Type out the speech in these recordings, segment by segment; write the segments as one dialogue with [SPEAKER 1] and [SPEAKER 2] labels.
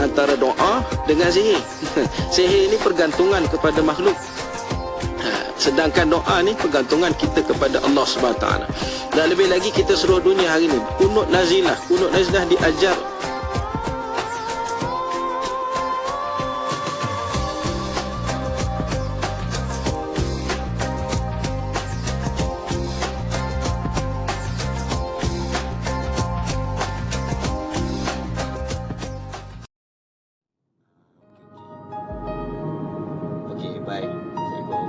[SPEAKER 1] antara doa dengan sihir. Sihir ini pergantungan kepada makhluk. Sedangkan doa ni pergantungan kita kepada Allah SWT. Dan lebih lagi kita seluruh dunia hari ni kunut nazilah diajar.
[SPEAKER 2] Okey, baik. Assalamualaikum.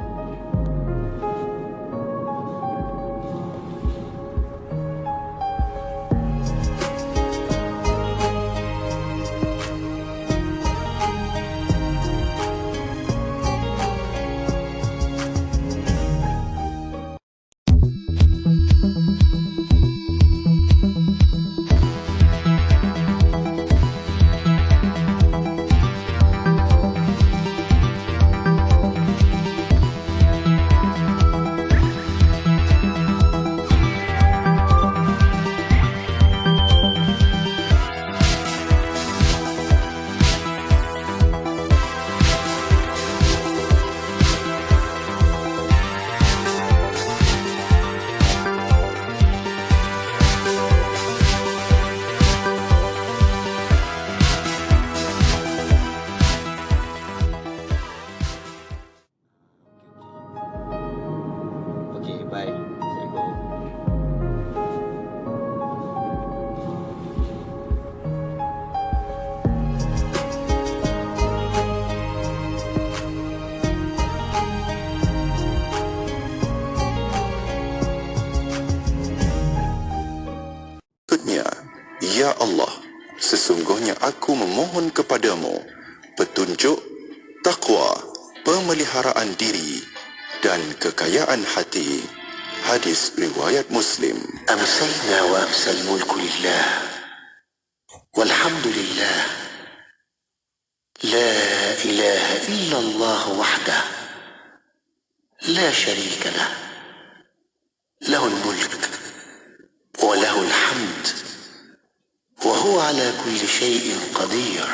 [SPEAKER 2] Okey, baik. Assalamualaikum.
[SPEAKER 3] Maksudnya, Ya Allah, sesungguhnya aku memohon kepadamu petunjuk, takwa, pemeliharaan diri dan kekayaan hati. Hadis riwayat Muslim.
[SPEAKER 4] أمسينا وأمسى الملك لله والحمد لله لا إله إلا الله وحده لا شريك له له الملك وله الحمد وهو على كل شيء قدير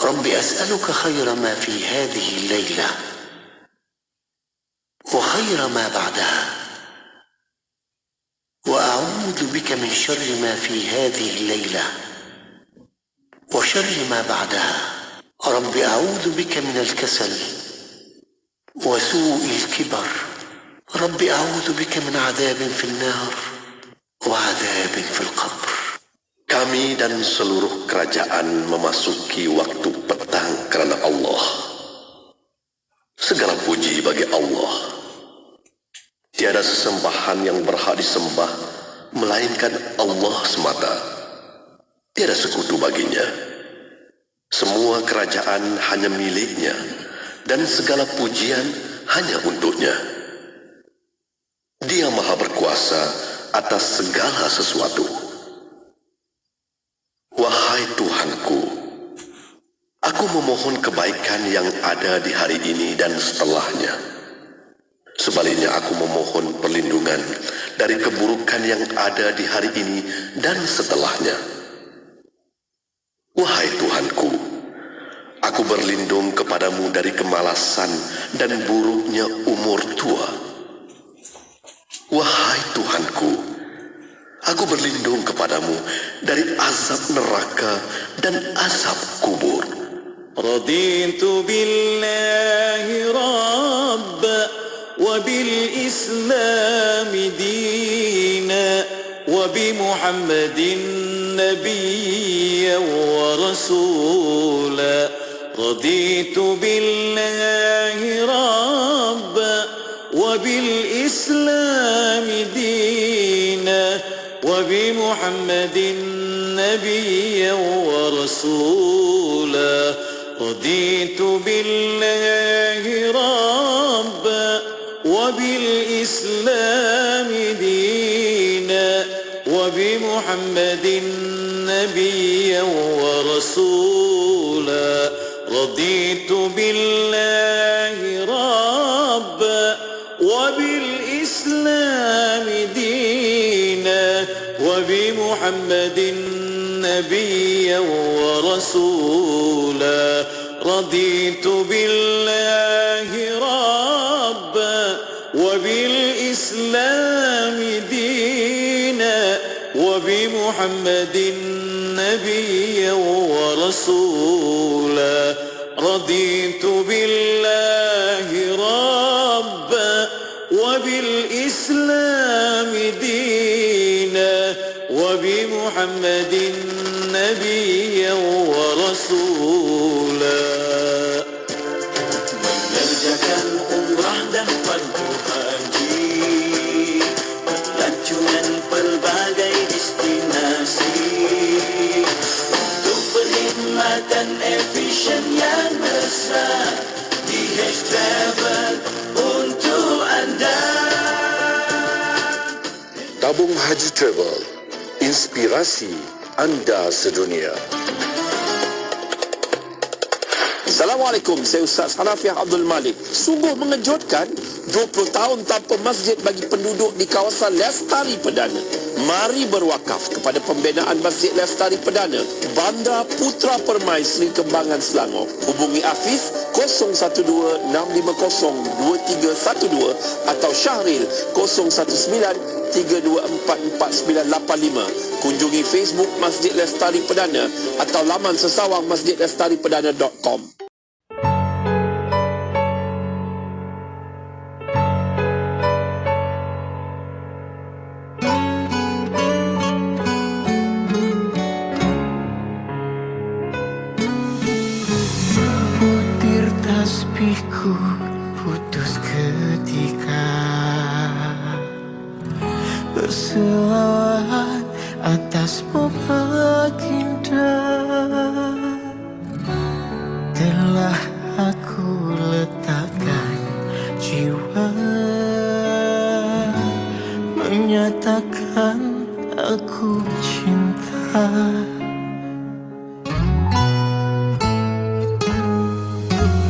[SPEAKER 4] رب أسألك خير ما في هذه الليلة وخير ما بعدها وأعوذ بك من شر ما في هذه الليلة وشر ما بعدها رب أعوذ بك من الكسل وسوء الكبر رب أعوذ بك من عذاب في النار وعذاب في القبر.
[SPEAKER 5] Kami dan seluruh kerajaan memasuki waktu petang kerana Allah. Segala puji bagi Allah. Tiada sesembahan yang berhak disembah melainkan Allah semata. Tiada sekutu baginya. Semua kerajaan hanya miliknya dan segala pujian hanya untuknya. Dia maha berkuasa atas segala sesuatu. Wahai Tuhanku, aku memohon kebaikan yang ada di hari ini dan setelahnya. Sebaliknya aku memohon perlindungan dari keburukan yang ada di hari ini dan setelahnya. Wahai Tuhanku, aku berlindung kepadamu dari kemalasan dan buruknya umur tua. Wahai Tuhanku, aku berlindung kepadamu dari azab neraka dan azab kubur.
[SPEAKER 6] Raditu billahi rabba wa bil islami dina wa bi Muhammadin nabiyyan wa rasula. Raditu billahi rabba wa bil islami dina وبمحمد نبيا ورسولا رضيت بالله ربا وبالإسلام دينا وبمحمد نبيا ورسولا رضيت بالله ربا وبالإسلام دينا وبمحمد نبيا ورسولا رضيت بالله ربا وبالإسلام دينا وبمحمد نبيا ورسولا رضيت بالله ربا وبالإسلام دينا وبمحمد نبيا ورسولا. Mengerjakan umrah dan fardu haji, pelancongan pelbagai destinasi, untuk perkhidmatan efisien yang mesra di H Travel untuk anda.
[SPEAKER 5] Tabung Haji Travel, inspirasi anda sedunia.
[SPEAKER 7] Assalamualaikum, saya Ustaz Hanafiah Abdul Malik. Sungguh mengejutkan, 20 tahun tanpa masjid bagi penduduk di kawasan Lestari Perdana. Mari berwakaf kepada pembinaan Masjid Lestari Perdana, Bandar Putra Permai Seri Kembangan Selangor. Hubungi Hafiz 012-650-2312 atau Syahril 019-324-4985. Kunjungi Facebook Masjid Lestari Perdana atau laman sesawang masjidlestariperdana.com.
[SPEAKER 8] Butir tasbihku putus ketika berselawat atasmu baginda. Telah aku letakkan jiwa, menyatakan aku cinta.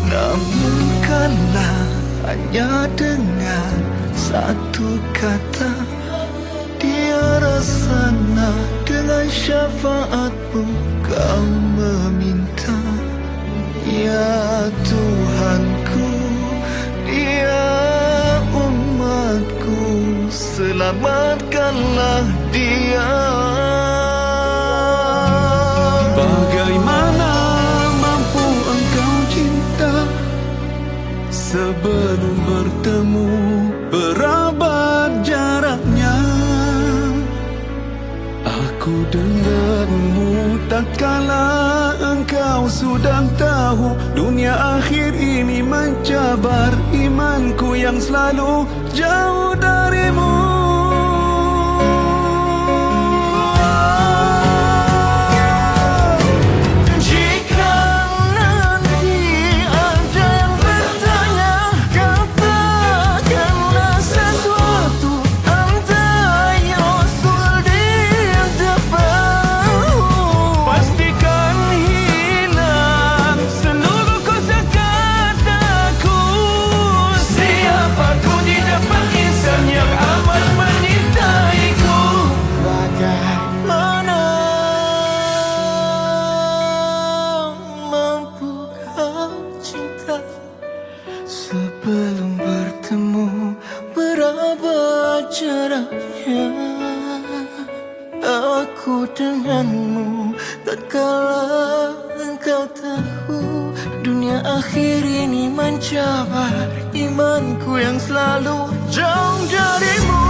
[SPEAKER 8] Namun karena hanya dengan satu kata, dia rasana dengan syafaatmu kau meminta. Ya Tuhanku, dia umatku, selamatkanlah dia.
[SPEAKER 6] Bagaimana mampu engkau cinta sebelum bertemu berabad jaraknya? Aku denganmu tatkala engkau sudah tahu dunia akhir ini mencabar imanku yang selalu jauh darimu.
[SPEAKER 8] Sebelum bertemu berabad jaraknya, aku denganmu tatkala engkau tahu dunia akhir ini mencabar imanku yang selalu jauh darimu.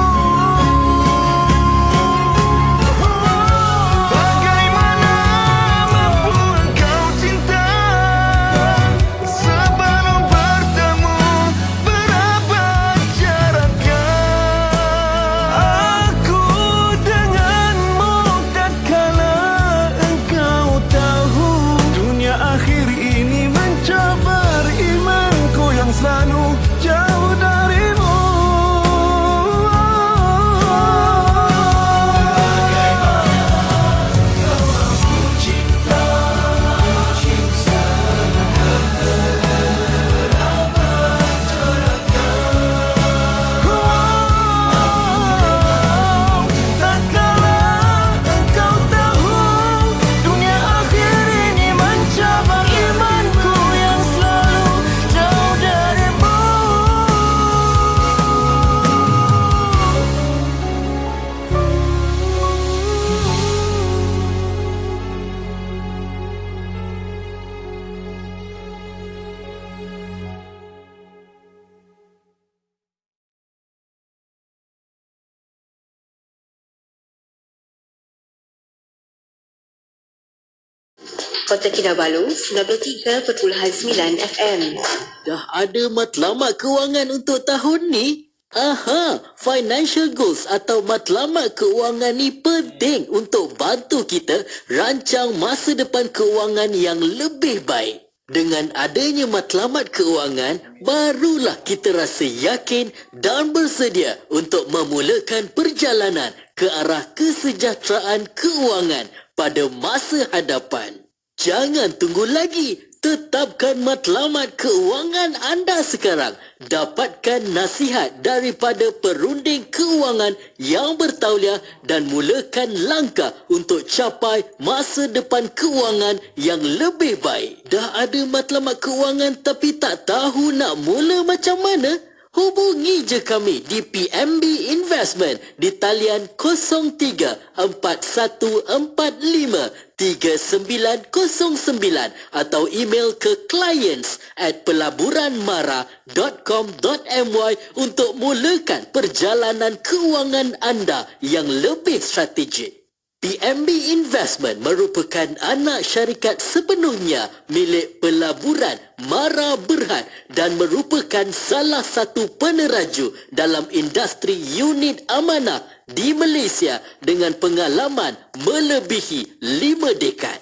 [SPEAKER 6] Selalu jauh darimu.
[SPEAKER 9] Kota Kinabalu 93.9 FM.
[SPEAKER 10] Dah ada matlamat kewangan untuk tahun ni? Aha, financial goals atau matlamat kewangan ni penting untuk bantu kita rancang masa depan kewangan yang lebih baik. Dengan adanya matlamat kewangan, barulah kita rasa yakin dan bersedia untuk memulakan perjalanan ke arah kesejahteraan kewangan pada masa hadapan. Jangan tunggu lagi. Tetapkan matlamat kewangan anda sekarang. Dapatkan nasihat daripada perunding kewangan yang bertauliah dan mulakan langkah untuk capai masa depan kewangan yang lebih baik. Dah ada matlamat kewangan tapi tak tahu nak mula macam mana? Hubungi je kami di PMB Investment di talian 0341453909 atau email ke clients@pelaburanmara.com.my untuk mulakan perjalanan kewangan anda yang lebih strategik. PMB Investment merupakan anak syarikat sepenuhnya milik Pelaburan Mara Berhad dan merupakan salah satu peneraju dalam industri unit amanah di Malaysia dengan pengalaman melebihi 5 dekad.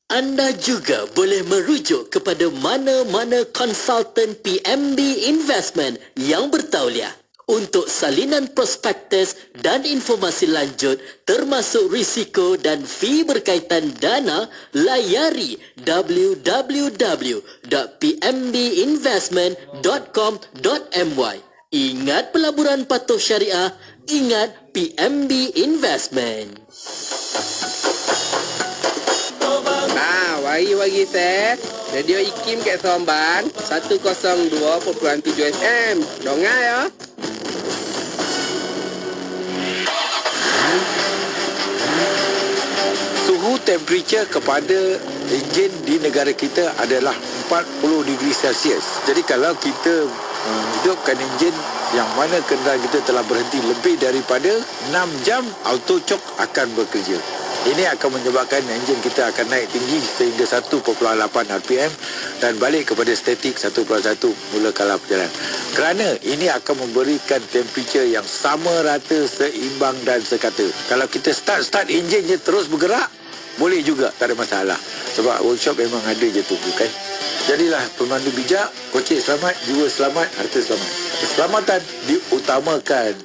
[SPEAKER 10] Anda juga boleh merujuk kepada mana-mana konsultan PMB Investment yang bertauliah. Untuk salinan prospektus dan informasi lanjut termasuk risiko dan fee berkaitan dana, layari www.pmbinvestment.com.my. Ingat pelaburan patuh syariah, ingat PMB Investment.
[SPEAKER 11] Wari-wari saya, Radio IKIM kat Seremban 102.7 FM. Dengar ya.
[SPEAKER 1] Suhu temperature kepada enjin di negara kita adalah 40 degree Celsius. Jadi kalau kita hidupkan enjin yang mana kenderaan kita telah berhenti lebih daripada 6 jam, auto choke akan bekerja. Ini akan menyebabkan enjin kita akan naik tinggi sehingga 1.8 RPM dan balik kepada statik 1.1 mula kala perjalanan. Kerana ini akan memberikan temperature yang sama rata, seimbang dan sekata. Kalau kita start enjin je terus bergerak, boleh juga, tak ada masalah. Sebab workshop memang ada je tu, bukan? Jadilah pemandu bijak, kocik selamat, jiwa selamat, harta selamat. Keselamatan diutamakan.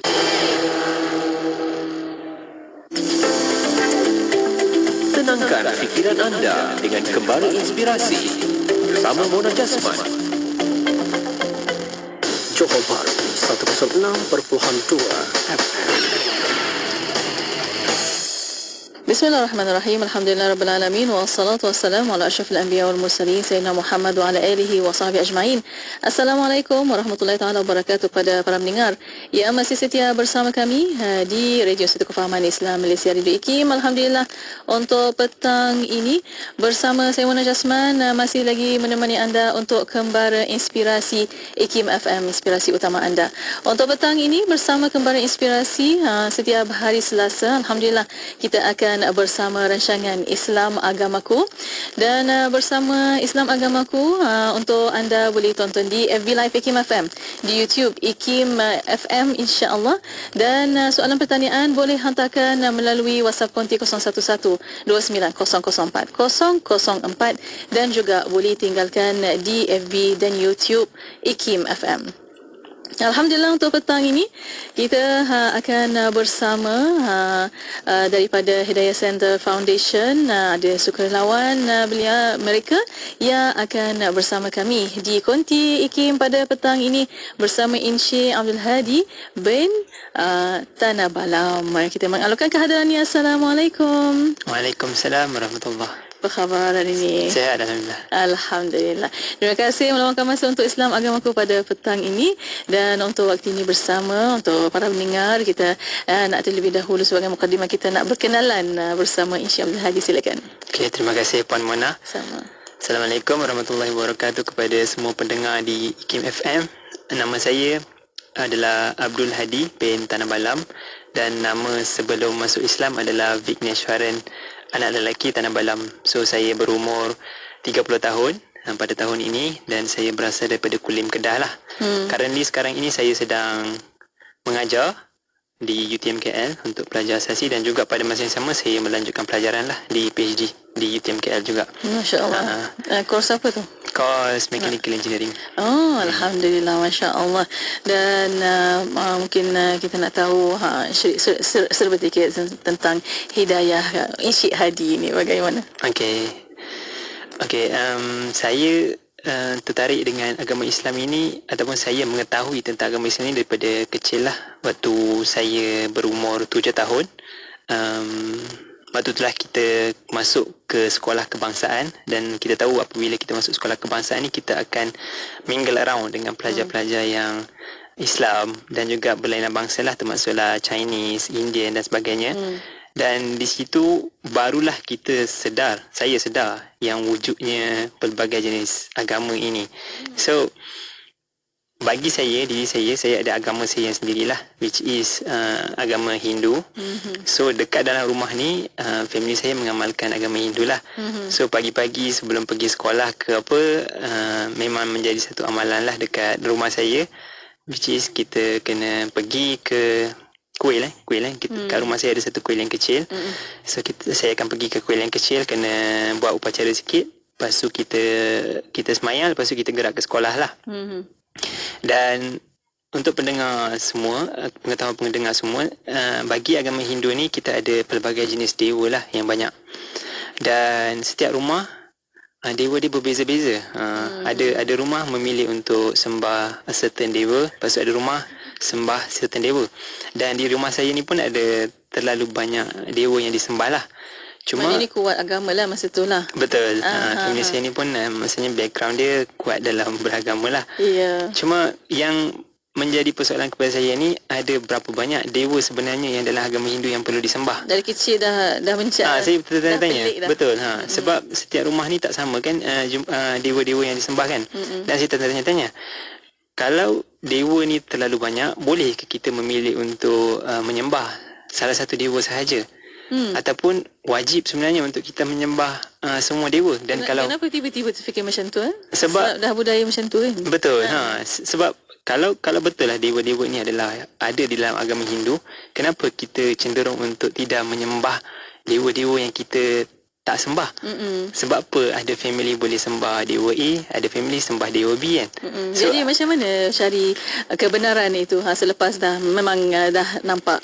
[SPEAKER 12] Tenangkan fikiran anda dengan kembali inspirasi bersama Mona Jasman.
[SPEAKER 13] Johor Bahru 106.2 FM.
[SPEAKER 14] Bismillahirrahmanirrahim. Alhamdulillah rabbil alamin wassalatu wassalamu ala asyrafil anbiya wal mursalin sayyidina Muhammad wa ala alihi wa sahbihi ajma'in. Assalamualaikum warahmatullahi taala wabarakatuh kepada para pendengar yang masih setia bersama kami di Radio Suatu Kefahaman Islam Malaysia Radio IKIM. Alhamdulillah untuk petang ini bersama saya Mona Jasman masih lagi menemani anda untuk kembara inspirasi IKIM FM, inspirasi utama anda. Untuk petang ini bersama kembara inspirasi setiap hari Selasa, alhamdulillah kita akan bersama rancangan Islam Agamaku dan bersama Islam Agamaku untuk anda boleh tonton di FB Live IKIM FM, di YouTube IKIM FM insya-Allah, dan soalan pertanyaan boleh hantarkan melalui WhatsApp konti 01129004 dan juga boleh tinggalkan di FB dan YouTube IKIM FM. Alhamdulillah untuk petang ini kita akan bersama daripada Hidayah Center Foundation, ada sukarelawan mereka yang akan bersama kami di konti IKIM pada petang ini bersama Encik Abdul Hadi bin Tanah Balam. Mari kita mengalurkan kehadirannya. Assalamualaikum.
[SPEAKER 15] Waalaikumsalam warahmatullahi.
[SPEAKER 14] Apa khabar hari ini?
[SPEAKER 15] Sihat, Alhamdulillah.
[SPEAKER 14] Alhamdulillah. Terima kasih meluangkan masa untuk Islam Agamaku pada petang ini, dan untuk waktu ini bersama untuk para pendengar kita nak terlebih dahulu sebagai mukadimah kita nak berkenalan bersama Encik Abdul Hadi. Silakan.
[SPEAKER 15] Okey, terima kasih Puan Mona.
[SPEAKER 14] Sama.
[SPEAKER 15] Assalamualaikum warahmatullahi wabarakatuh kepada semua pendengar di IKIM FM. Nama saya adalah Abdul Hadi bin Tanah Balam dan nama sebelum masuk Islam adalah Vigneswaran anak lelaki tanah balam. So saya berumur 30 tahun pada tahun ini dan saya berasal daripada Kulim, Kedah lah. Currently sekarang ini saya sedang mengajar di UTM KL untuk pelajar asasi dan juga pada masa yang sama saya melanjutkan pelajaran lah di PhD di UTM KL juga.
[SPEAKER 14] Masya Allah. Course apa tu?
[SPEAKER 15] Course Mechanical Engineering.
[SPEAKER 14] Oh, Alhamdulillah, Masya Allah. Dan mungkin kita nak tahu serba sedikit tentang hidayah Encik Hadi ni bagaimana?
[SPEAKER 15] Okey, saya tertarik dengan agama Islam ini ataupun saya mengetahui tentang agama Islam ini daripada kecil lah. Waktu saya berumur 7 tahun, waktu itulah kita masuk ke sekolah kebangsaan dan kita tahu apabila kita masuk sekolah kebangsaan ni kita akan mingle around dengan pelajar-pelajar yang Islam dan juga berlainan bangsa lah, termasuklah Chinese, Indian dan sebagainya. Dan di situ barulah saya sedar yang wujudnya pelbagai jenis agama ini. So bagi diri saya ada agama saya sendirilah, which is agama Hindu. So dekat dalam rumah ni family saya mengamalkan agama Hindu lah. So pagi-pagi sebelum pergi sekolah ke apa, memang menjadi satu amalan lah dekat rumah saya, which is kita kena pergi ke kuil. Kat rumah saya ada satu kuil yang kecil. So saya akan pergi ke kuil yang kecil, kena buat upacara sikit, lepas tu kita semayang, lepas tu kita gerak ke sekolah lah. Dan untuk pendengar semua, pendengar semua, bagi agama Hindu ni kita ada pelbagai jenis dewa lah yang banyak. Dan setiap rumah dewa dia berbeza-beza. Ada rumah memilih untuk sembah a certain dewa, lepas tu ada rumah sembah certain dewa. Dan di rumah saya ni pun ada terlalu banyak dewa yang disembah lah. Cuma
[SPEAKER 14] ini kuat agama lah masa tu lah.
[SPEAKER 15] Betul. Family saya ni pun maksudnya background dia kuat dalam beragama lah. Cuma yang menjadi persoalan kepada saya ni, ada berapa banyak dewa sebenarnya yang dalam agama Hindu yang perlu disembah.
[SPEAKER 14] Dari kecil dah mencari.
[SPEAKER 15] Saya bertanya-tanya. Betul. Sebab setiap rumah ni tak sama kan, dewa-dewa yang disembah kan. Dan saya tanya-tanya, kalau dewa ni terlalu banyak, boleh ke kita memilih untuk menyembah salah satu dewa sahaja? Ataupun wajib sebenarnya untuk kita menyembah semua dewa? Dan
[SPEAKER 14] kenapa tiba-tiba terfikir macam tu?
[SPEAKER 15] Sebab
[SPEAKER 14] dah budaya macam tu kan?
[SPEAKER 15] Betul. Sebab kalau betul lah dewa-dewa ni adalah ada di dalam agama Hindu, kenapa kita cenderung untuk tidak menyembah dewa-dewa yang kita tak sembah? Sebab apa? Ada family boleh sembah dewa A, ada family sembah dewa B kan. So,
[SPEAKER 14] jadi macam mana cari kebenaran itu selepas memang dah nampak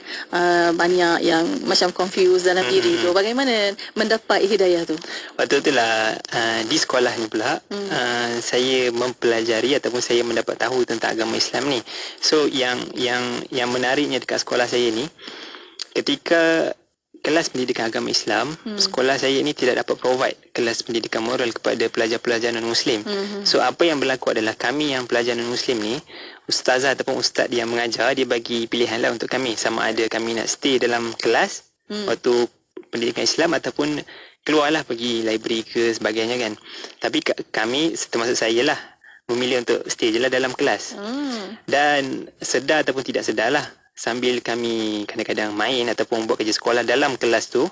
[SPEAKER 14] banyak yang macam confused dalam diri tu, bagaimana mendapat hidayah tu?
[SPEAKER 15] Waktu itulah di sekolah ni pula saya mempelajari ataupun saya mendapat tahu tentang agama Islam ni. So yang menariknya dekat sekolah saya ni, ketika kelas pendidikan agama Islam, sekolah saya ni tidak dapat provide kelas pendidikan moral kepada pelajar-pelajar non-Muslim. So apa yang berlaku adalah kami yang pelajar non-Muslim ni, ustazah ataupun ustaz yang mengajar, dia bagi pilihan lah untuk kami, sama ada kami nak stay dalam kelas waktu pendidikan Islam ataupun keluarlah pergi library ke sebagainya kan. Tapi kami, termasuk saya lah, memilih untuk stay je lah dalam kelas. Dan sedar ataupun tidak sedar lah, sambil kami kadang-kadang main ataupun buat kerja sekolah dalam kelas tu,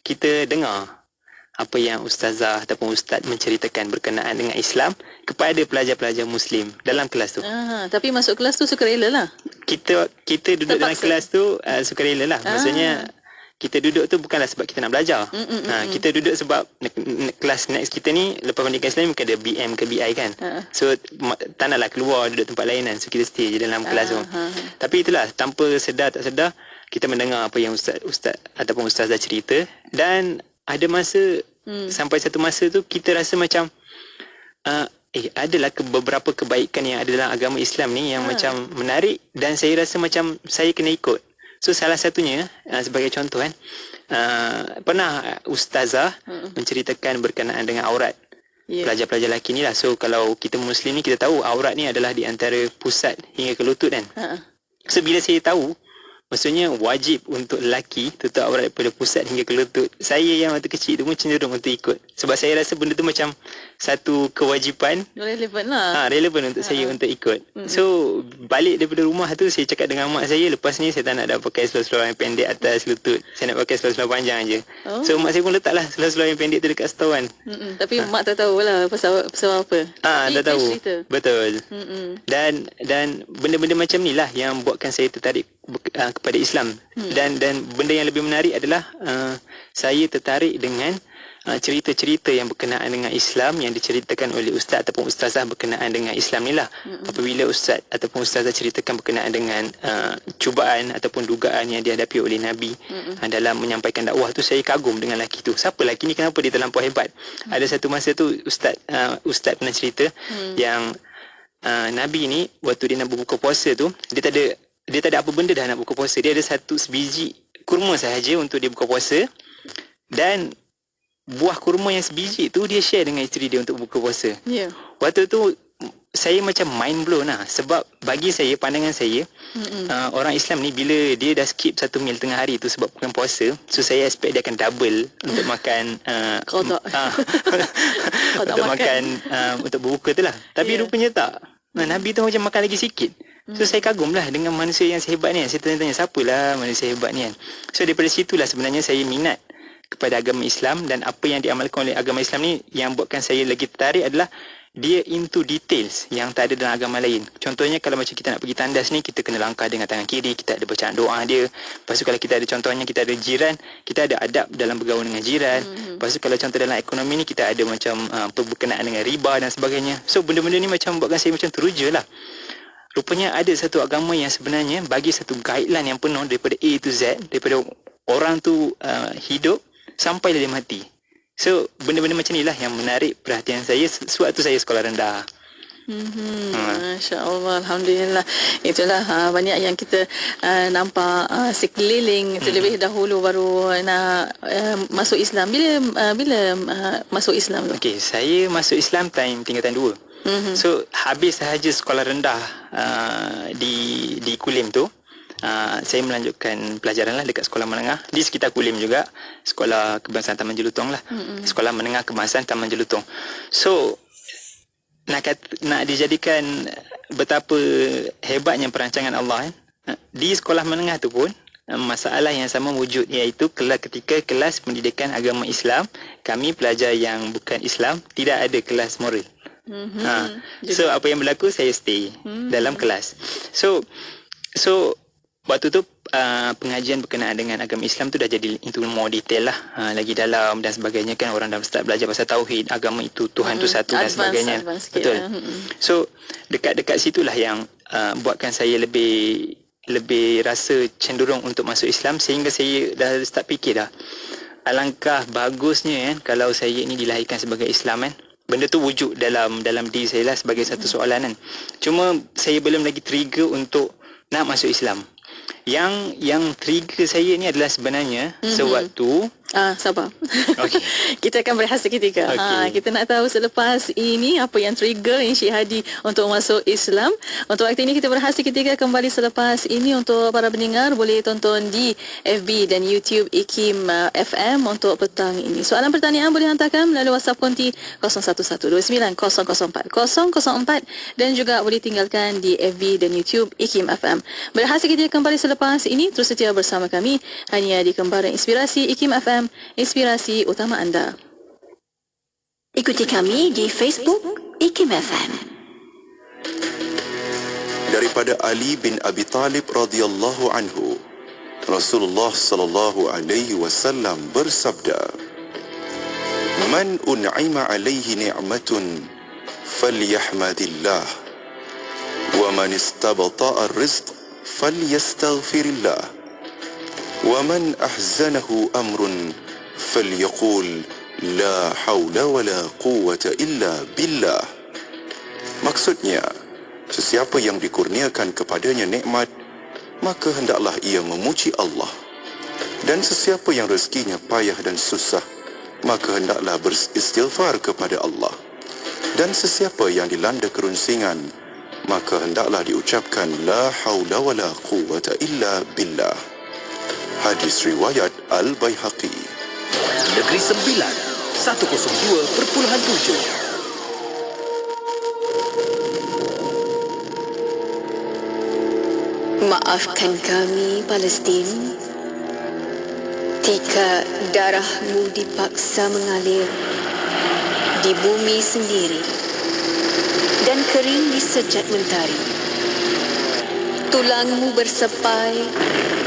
[SPEAKER 15] kita dengar apa yang ustazah ataupun ustaz menceritakan berkenaan dengan Islam kepada pelajar-pelajar Muslim dalam kelas tu.
[SPEAKER 14] Tapi masuk kelas tu sukarela lah.
[SPEAKER 15] Kita duduk dalam kelas tu sukarela lah. Maksudnya kita duduk tu bukanlah sebab kita nak belajar. Kita duduk sebab kelas next kita ni lepas pendidikan Islam mungkin ada BM ke BI kan. So tak naklah keluar duduk tempat lain kan. So kita stay je dalam kelas tu. Tapi itulah, tanpa sedar tak sedar kita mendengar apa yang ustaz ataupun ustazah cerita. Dan ada masa sampai satu masa tu kita rasa macam adalah beberapa kebaikan yang ada dalam agama Islam ni yang macam menarik, dan saya rasa macam saya kena ikut. So salah satunya sebagai contoh kan, pernah ustazah menceritakan berkenaan dengan aurat pelajar-pelajar lelaki ni lah. So kalau kita Muslim ni, kita tahu aurat ni adalah di antara pusat hingga ke lutut kan. So bila saya tahu maksudnya wajib untuk lelaki tutup aurat daripada pusat hingga ke lutut. Saya yang waktu kecil tu pun cenderung untuk ikut. Sebab saya rasa benda tu macam satu kewajipan.
[SPEAKER 14] Relevan lah.
[SPEAKER 15] Relevan untuk saya untuk ikut. So, balik daripada rumah tu saya cakap dengan mak saya, lepas ni saya tak nak dah pakai seluar-seluar yang pendek atas lutut. Saya nak pakai seluar-seluar panjang je. So, mak saya pun letaklah seluar-seluar yang pendek tu dekat setawan.
[SPEAKER 14] Tapi mak tak tahu lah pasal apa.
[SPEAKER 15] Dah tahu. Betul. Dan benda-benda macam ni lah yang buatkan saya tertarik kepada Islam. Dan benda yang lebih menarik adalah saya tertarik dengan cerita-cerita yang berkenaan dengan Islam yang diceritakan oleh ustaz ataupun ustazah berkenaan dengan Islam ni lah. Apabila ustaz ataupun ustazah ceritakan berkenaan dengan cubaan ataupun dugaan yang dihadapi oleh Nabi dalam menyampaikan dakwah tu, saya kagum dengan lelaki tu. Siapa lelaki ni, kenapa dia terlampau hebat? Ada satu masa tu ustaz pernah cerita yang Nabi ni waktu dia nak berbuka puasa tu, dia tak ada apa benda dah nak buka puasa. Dia ada satu sebiji kurma sahaja untuk dia buka puasa, dan buah kurma yang sebiji tu dia share dengan isteri dia untuk buka puasa. Waktu tu saya macam mind blown lah. Sebab bagi saya, pandangan saya, orang Islam ni bila dia dah skip satu meal tengah hari tu sebab bukan puasa, so saya expect dia akan double untuk makan untuk makan untuk berbuka tu lah. Tapi rupanya tak. Nabi tu macam makan lagi sikit. So saya kagum lah dengan manusia yang sehebat ni. Saya tanya-tanya, siapalah manusia hebat ni kan. So daripada situlah sebenarnya saya minat kepada agama Islam, dan apa yang diamalkan oleh agama Islam ni yang buatkan saya lagi tertarik adalah dia into details yang tak ada dalam agama lain. Contohnya kalau macam kita nak pergi tandas ni, kita kena langkah dengan tangan kiri, kita ada bacaan doa dia. Lepas tu kalau kita ada, contohnya kita ada jiran, kita ada adab dalam bergaul dengan jiran. Lepas tu kalau contoh dalam ekonomi ni, kita ada macam berkenaan dengan riba dan sebagainya. So benda-benda ni macam buatkan saya macam teruja lah. Rupanya ada satu agama yang sebenarnya bagi satu guideline yang penuh daripada A to Z, daripada orang tu hidup sampai dia mati. So benda-benda macam inilah yang menarik perhatian saya sewaktu saya sekolah rendah.
[SPEAKER 14] Masya Allah, Alhamdulillah. Itulah banyak yang kita nampak sekeliling. Terlebih dahulu baru nak masuk Islam. Bila masuk Islam tu?
[SPEAKER 15] Okey, saya masuk Islam time tingkatan 2. So habis sahaja sekolah rendah di Kulim tu, saya melanjutkan pelajaran lah dekat sekolah menengah di sekitar Kulim juga, sekolah kebangsaan Taman Jelutong lah. Sekolah menengah kebangsaan Taman Jelutong. So nak dijadikan betapa hebatnya perancangan Allah di sekolah menengah tu pun masalah yang sama wujud, iaitu ketika kelas pendidikan agama Islam, kami pelajar yang bukan Islam tidak ada kelas moral. So apa yang berlaku, saya stay dalam kelas. So waktu tu pengajian berkenaan dengan agama Islam tu dah jadi into more detail lah, lagi dalam dan sebagainya kan. Orang dah start belajar pasal tauhid, agama itu Tuhan tu satu dan sebagainya. Betul. So dekat situlah yang buatkan saya lebih rasa cenderung untuk masuk Islam, sehingga saya dah start fikir dah, alangkah bagusnya kan kalau saya ni dilahirkan sebagai Islam kan. Benda tu wujud dalam diri saya lah sebagai satu soalan kan. Cuma saya belum lagi trigger untuk nak masuk Islam. Yang trigger saya ni adalah sebenarnya sewaktu
[SPEAKER 14] sabar. Okay. Kita akan berehat seketika. Kita nak tahu selepas ini apa yang trigger Encik Hadi untuk masuk Islam. Untuk waktu ini kita berehat seketika, kembali selepas ini. Untuk para pendengar boleh tonton di FB dan YouTube IKIM FM untuk petang ini. Soalan pertanyaan boleh hantarkan melalui WhatsApp konti 01129004 dan juga boleh tinggalkan di FB dan YouTube IKIM FM. Berehat seketika, kembali selepas ini. Terus setia bersama kami hanya di Kembaran Inspirasi IKIM FM, inspirasi utama anda.
[SPEAKER 9] Ikuti kami di Facebook IKIM FM.
[SPEAKER 3] Daripada Ali bin Abi Talib radhiyallahu anhu, Rasulullah sallallahu alaihi wasallam bersabda, "Man un'ima alaihi ni'matun falyahmadillah, wa man istabta'a ar-rizq falyastaghfirillah. ومن أحزنه أمر فليقول لا حول ولا قوة إلا بالله." Maksudnya, sesiapa yang dikurniakan kepadanya nikmat, maka hendaklah ia memuji Allah. Dan sesiapa yang rezekinya payah dan susah, maka hendaklah beristighfar kepada Allah. Dan sesiapa yang dilanda kerunsingan, maka hendaklah diucapkan la haula wala quwwata illa billah. Hadis riwayat Al-Baihaqi.
[SPEAKER 12] Negeri Sembilan 102.7.
[SPEAKER 9] Maafkan kami, Palestin, jika darahmu dipaksa mengalir di bumi sendiri dan kering di sejat mentari. Tulangmu bersepai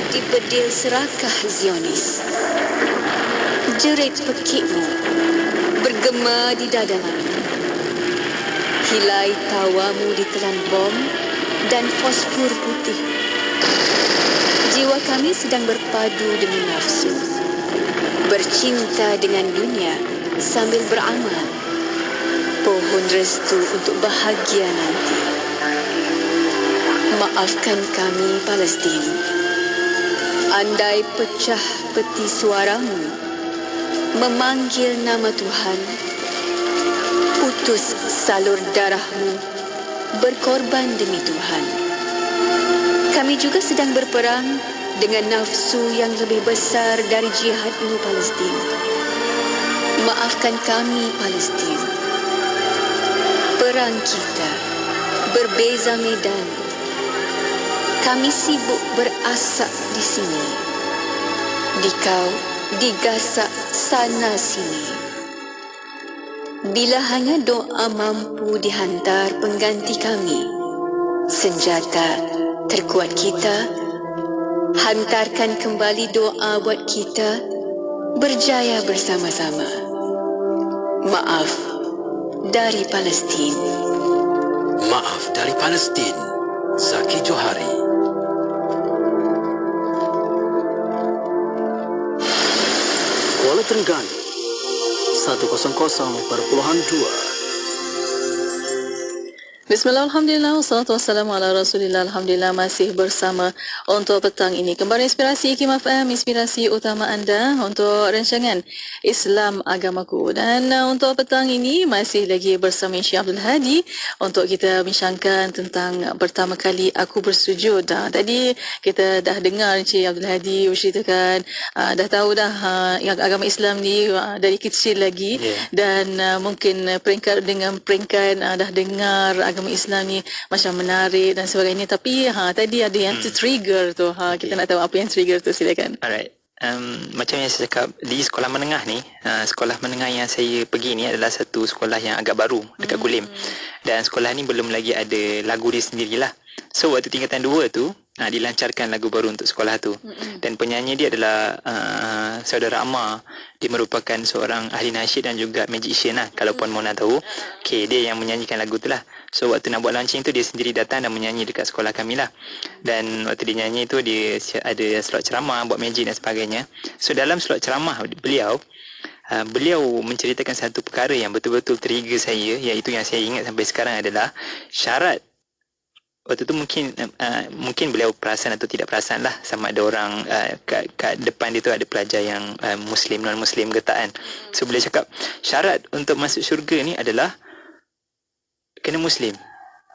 [SPEAKER 9] di bedil serakah Zionis. Jerit pekikmu bergema di dadamu. Hilai tawamu ditelan bom dan fosfor putih. Jiwa kami sedang berpadu dengan nafsu, bercinta dengan dunia sambil beramal. Pohon restu untuk bahagia nanti. Maafkan kami, Palestin. Andai pecah peti suaramu memanggil nama Tuhan, putus salur darahmu berkorban demi Tuhan. Kami juga sedang berperang dengan nafsu yang lebih besar dari jihadmu, Palestin. Maafkan kami, Palestin. Perang kita berbeza medan. Kami sibuk berasak di sini. Dikau digasak sana sini. Bila hanya doa mampu dihantar pengganti kami, senjata terkuat kita, hantarkan kembali doa buat kita berjaya bersama-sama. Maaf dari Palestin.
[SPEAKER 16] Maaf dari Palestin. Zaki Johari.
[SPEAKER 13] Kuala Terengganu 100.2.
[SPEAKER 14] Bismillah, alhamdulillah, wassalatu wassalamu ala rasulillah. Alhamdulillah masih bersama untuk petang ini. Kembali Inspirasi IKIM FM, inspirasi utama anda untuk rancangan Islam Agamaku. Dan untuk petang ini masih lagi bersama Encik Abdul Hadi untuk kita bincangkan tentang pertama kali aku bersujud. Tadi kita dah dengar Encik Abdul Hadi berceritakan, dah tahu dah yang agama Islam ni dari kecil lagi. Dan mungkin peringkat dengan peringkat dah dengar agama Islam ni macam menarik dan sebagainya, tapi tadi ada yang trigger tu, kita nak tahu apa yang trigger tu, silakan.
[SPEAKER 15] Alright. Macam yang saya cakap, di sekolah menengah ni, sekolah menengah yang saya pergi ni adalah satu sekolah yang agak baru dekat Kulim. Dan sekolah ni belum lagi ada lagu dia sendirilah. So waktu tingkatan 2 tu dilancarkan lagu baru untuk sekolah tu. Dan penyanyi dia adalah saudara Ammar. Dia merupakan seorang ahli nasyid dan juga magician lah, kalau Puan Mona tahu. Okay, dia yang menyanyikan lagu tu lah. So waktu nak buat launching tu, dia sendiri datang dan menyanyi dekat sekolah kami lah. Dan waktu dia nyanyi tu, dia ada slot ceramah, buat magic dan sebagainya. So dalam slot ceramah beliau menceritakan satu perkara yang betul-betul trigger saya, iaitu yang saya ingat sampai sekarang adalah syarat. Waktu tu mungkin beliau perasan atau tidak perasan lah, sama ada orang kat depan dia tu ada pelajar yang Muslim, non-Muslim ke tak kan. So beliau cakap syarat untuk masuk syurga ni adalah kena Muslim.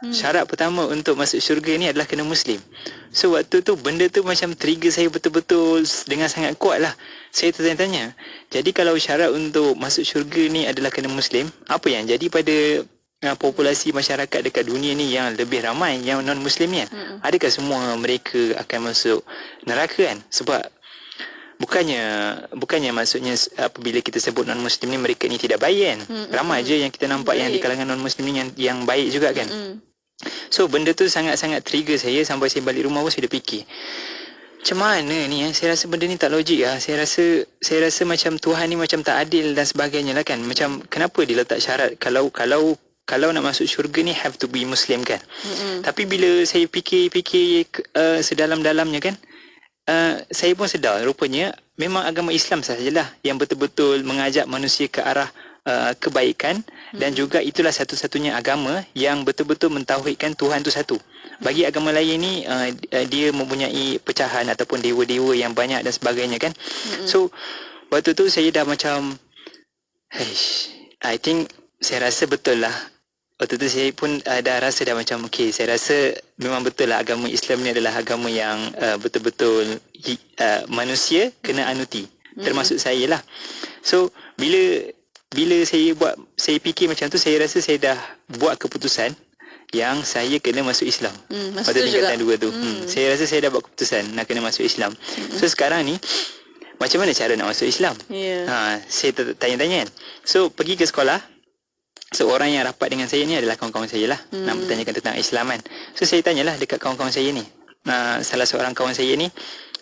[SPEAKER 15] Syarat pertama untuk masuk syurga ni adalah kena Muslim. So waktu tu benda tu macam trigger saya betul-betul dengan sangat kuat lah. Saya tertanya-tanya, jadi kalau syarat untuk masuk syurga ni adalah kena Muslim, apa yang jadi pada populasi masyarakat dekat dunia ni yang lebih ramai yang non-Muslim ni kan? Adakah semua mereka akan masuk neraka kan? Sebab bukannya maksudnya apabila kita sebut non-Muslim ni mereka ni tidak baik kan? Ramai je yang kita nampak yang di kalangan non-Muslim ni yang baik juga kan? So benda tu sangat-sangat trigger saya, sampai saya balik rumah pun saya dah fikir, macam mana ni saya rasa benda ni tak logik lah. Saya rasa macam Tuhan ni macam tak adil dan sebagainya lah kan. Macam kenapa dia letak syarat kalau nak masuk syurga ni have to be Muslim kan. Tapi bila saya fikir sedalam-dalamnya kan, saya pun sedar rupanya memang agama Islam sahajalah yang betul-betul mengajak manusia ke arah kebaikan, dan juga itulah satu-satunya agama yang betul-betul mentauhidkan Tuhan tu satu. Bagi agama lain ni dia mempunyai pecahan ataupun dewa-dewa yang banyak dan sebagainya kan. So waktu tu saya dah macam I think saya rasa betul lah waktu tu saya pun dah rasa dah macam okey, saya rasa memang betul lah agama Islam ni adalah agama yang betul-betul manusia kena anuti, termasuk saya lah. So bila saya fikir macam tu, saya rasa saya dah buat keputusan yang saya kena masuk Islam. Pada tingkatan 2 tu. Saya rasa saya dah buat keputusan nak kena masuk Islam. So sekarang ni macam mana cara nak masuk Islam? Saya tanya-tanya kan. So pergi ke sekolah. So orang yang rapat dengan saya ni adalah kawan-kawan saya lah. Nak bertanyakan tentang Islam kan. So saya tanyalah dekat kawan-kawan saya ni. Salah seorang kawan saya ni,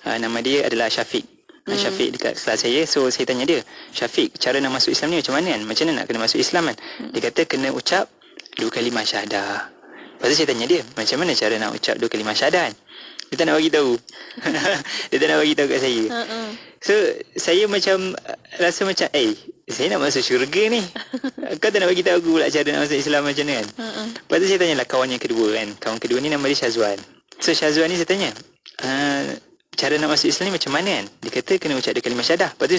[SPEAKER 15] nama dia adalah Syafiq. Syafiq dekat kelas saya. So saya tanya dia, Syafiq, cara nak masuk Islam ni macam mana kan? Macam mana nak kena masuk Islam kan? Dia kata kena ucap 2 kalimah syahadah. Lepas tu saya tanya dia, macam mana cara nak ucap 2 kalimah syahadah kan? Dia tak nak bagi tahu. Dia tak nak bagi tahu kat saya. So saya macam rasa macam saya nak masuk syurga ni. Kau tak nak bagi tahu aku pula cara nak masuk Islam macam mana kan? Lepas tu saya tanyalah kawan yang kedua kan. Kawan kedua ni nama dia Syazwan. So Syazwan ni saya tanya, cara nak masuk Islam ni macam mana kan? Dia kata kena ucap 2 kalimah syahadah. Lepas tu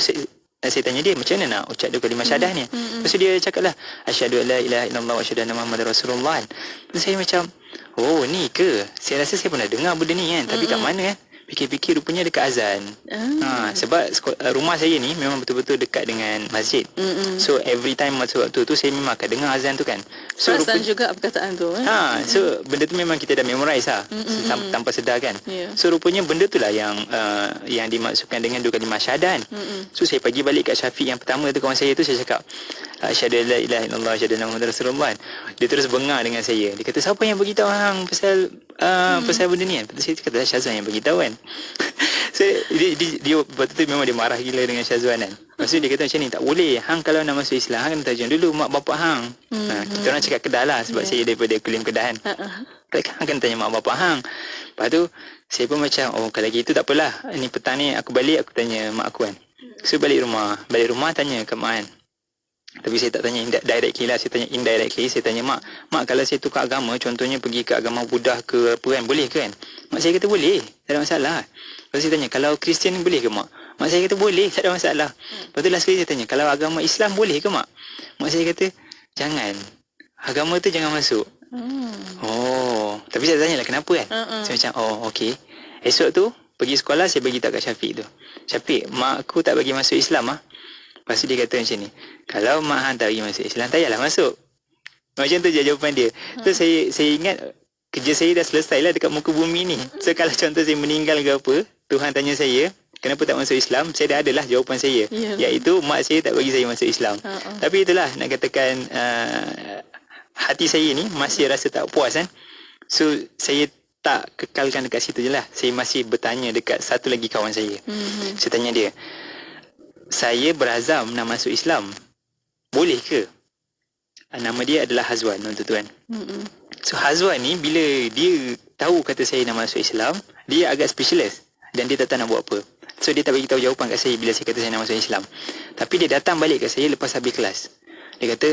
[SPEAKER 15] saya tanya dia, macam mana nak ucap 2 kalimah syahadah ni? Lepas tu dia cakap lah, asyhadu an la ilaha illallah wa asyhadu anna muhammadar rasulullah. Lepas saya macam, oh ni ke? Saya rasa saya pernah dengar benda ni kan. Tapi kat mana kan? Fikir-fikir rupanya dekat azan. Sebab rumah saya ni memang betul-betul dekat dengan masjid. So every time masa waktu tu saya memang akan dengar azan tu kan. So
[SPEAKER 14] azan juga perkataan tu.
[SPEAKER 15] So benda tu memang kita dah memorize lah. Tanpa sedar kan. So rupanya benda tu lah yang dimaksudkan dengan 2 kalimah syahadah kan. So saya pergi balik kat Syafiq yang pertama tu, kawan saya tu, saya cakap asyhadu an la ilaha illallah wa asyhadu anna muhammadar rasulullah. Dia terus bengar dengan saya. Dia kata, siapa yang beritahu hang pasal benda ni kan? Lepas tu saya kata, Syazwan yang beritahu kan. So dia waktu tu memang dia marah gila dengan Syazwan kan. Maksud dia kata macam ni, tak boleh. Hang kalau nak masuk Islam, hang kena tanya dulu mak bapak hang. Kita orang cakap Kedah lah, sebab saya daripada Kulim Kedah kan. Hang kena tanya mak bapak hang. Lepas tu saya pun macam, oh kalau gitu tak apalah. Ni petang ni aku balik, aku tanya mak aku kan. So balik rumah tanya ke mak kan. Tapi saya tak tanya directly lah, saya tanya indirectly. Saya tanya mak kalau saya tukar agama, contohnya pergi ke agama Buddha ke apa kan, boleh ke kan? Mak saya kata boleh, tak ada masalah. Lepas saya tanya, kalau Kristian boleh ke mak? Mak saya kata boleh, tak ada masalah. Lepas tu last kali saya tanya, kalau agama Islam boleh ke mak? Mak saya kata, jangan, agama tu jangan masuk. Oh, tapi saya tanya lah kenapa kan? Saya macam, oh okey. Esok tu pergi sekolah, saya bagi tahu kat Syafiq tu, Syafiq, mak aku tak bagi masuk Islam ah. Lepas tu dia kata macam ni, kalau mak hang tak bagi masuk Islam, tak payahlah masuk. Macam tu je jawapan dia. So saya ingat kerja saya dah selesai lah dekat muka bumi ni. So kalau contoh saya meninggal ke apa, Tuhan tanya saya kenapa tak masuk Islam, saya dah adalah jawapan saya, iaitu mak saya tak bagi saya masuk Islam. Tapi itulah, nak katakan hati saya ni masih rasa tak puas kan. So saya tak kekalkan dekat situ je lah. Saya masih bertanya dekat satu lagi kawan saya. Saya tanya dia, saya berazam nak masuk Islam, boleh ke? Nama dia adalah Hazwan, tuan-tuan. So Hazwan ni bila dia tahu kata saya nak masuk Islam, dia agak specialist dan dia tak tahu nak buat apa. So dia tak bagi tahu jawapan kat saya bila saya kata saya nak masuk Islam. Tapi dia datang balik kat saya lepas habis kelas. Dia kata,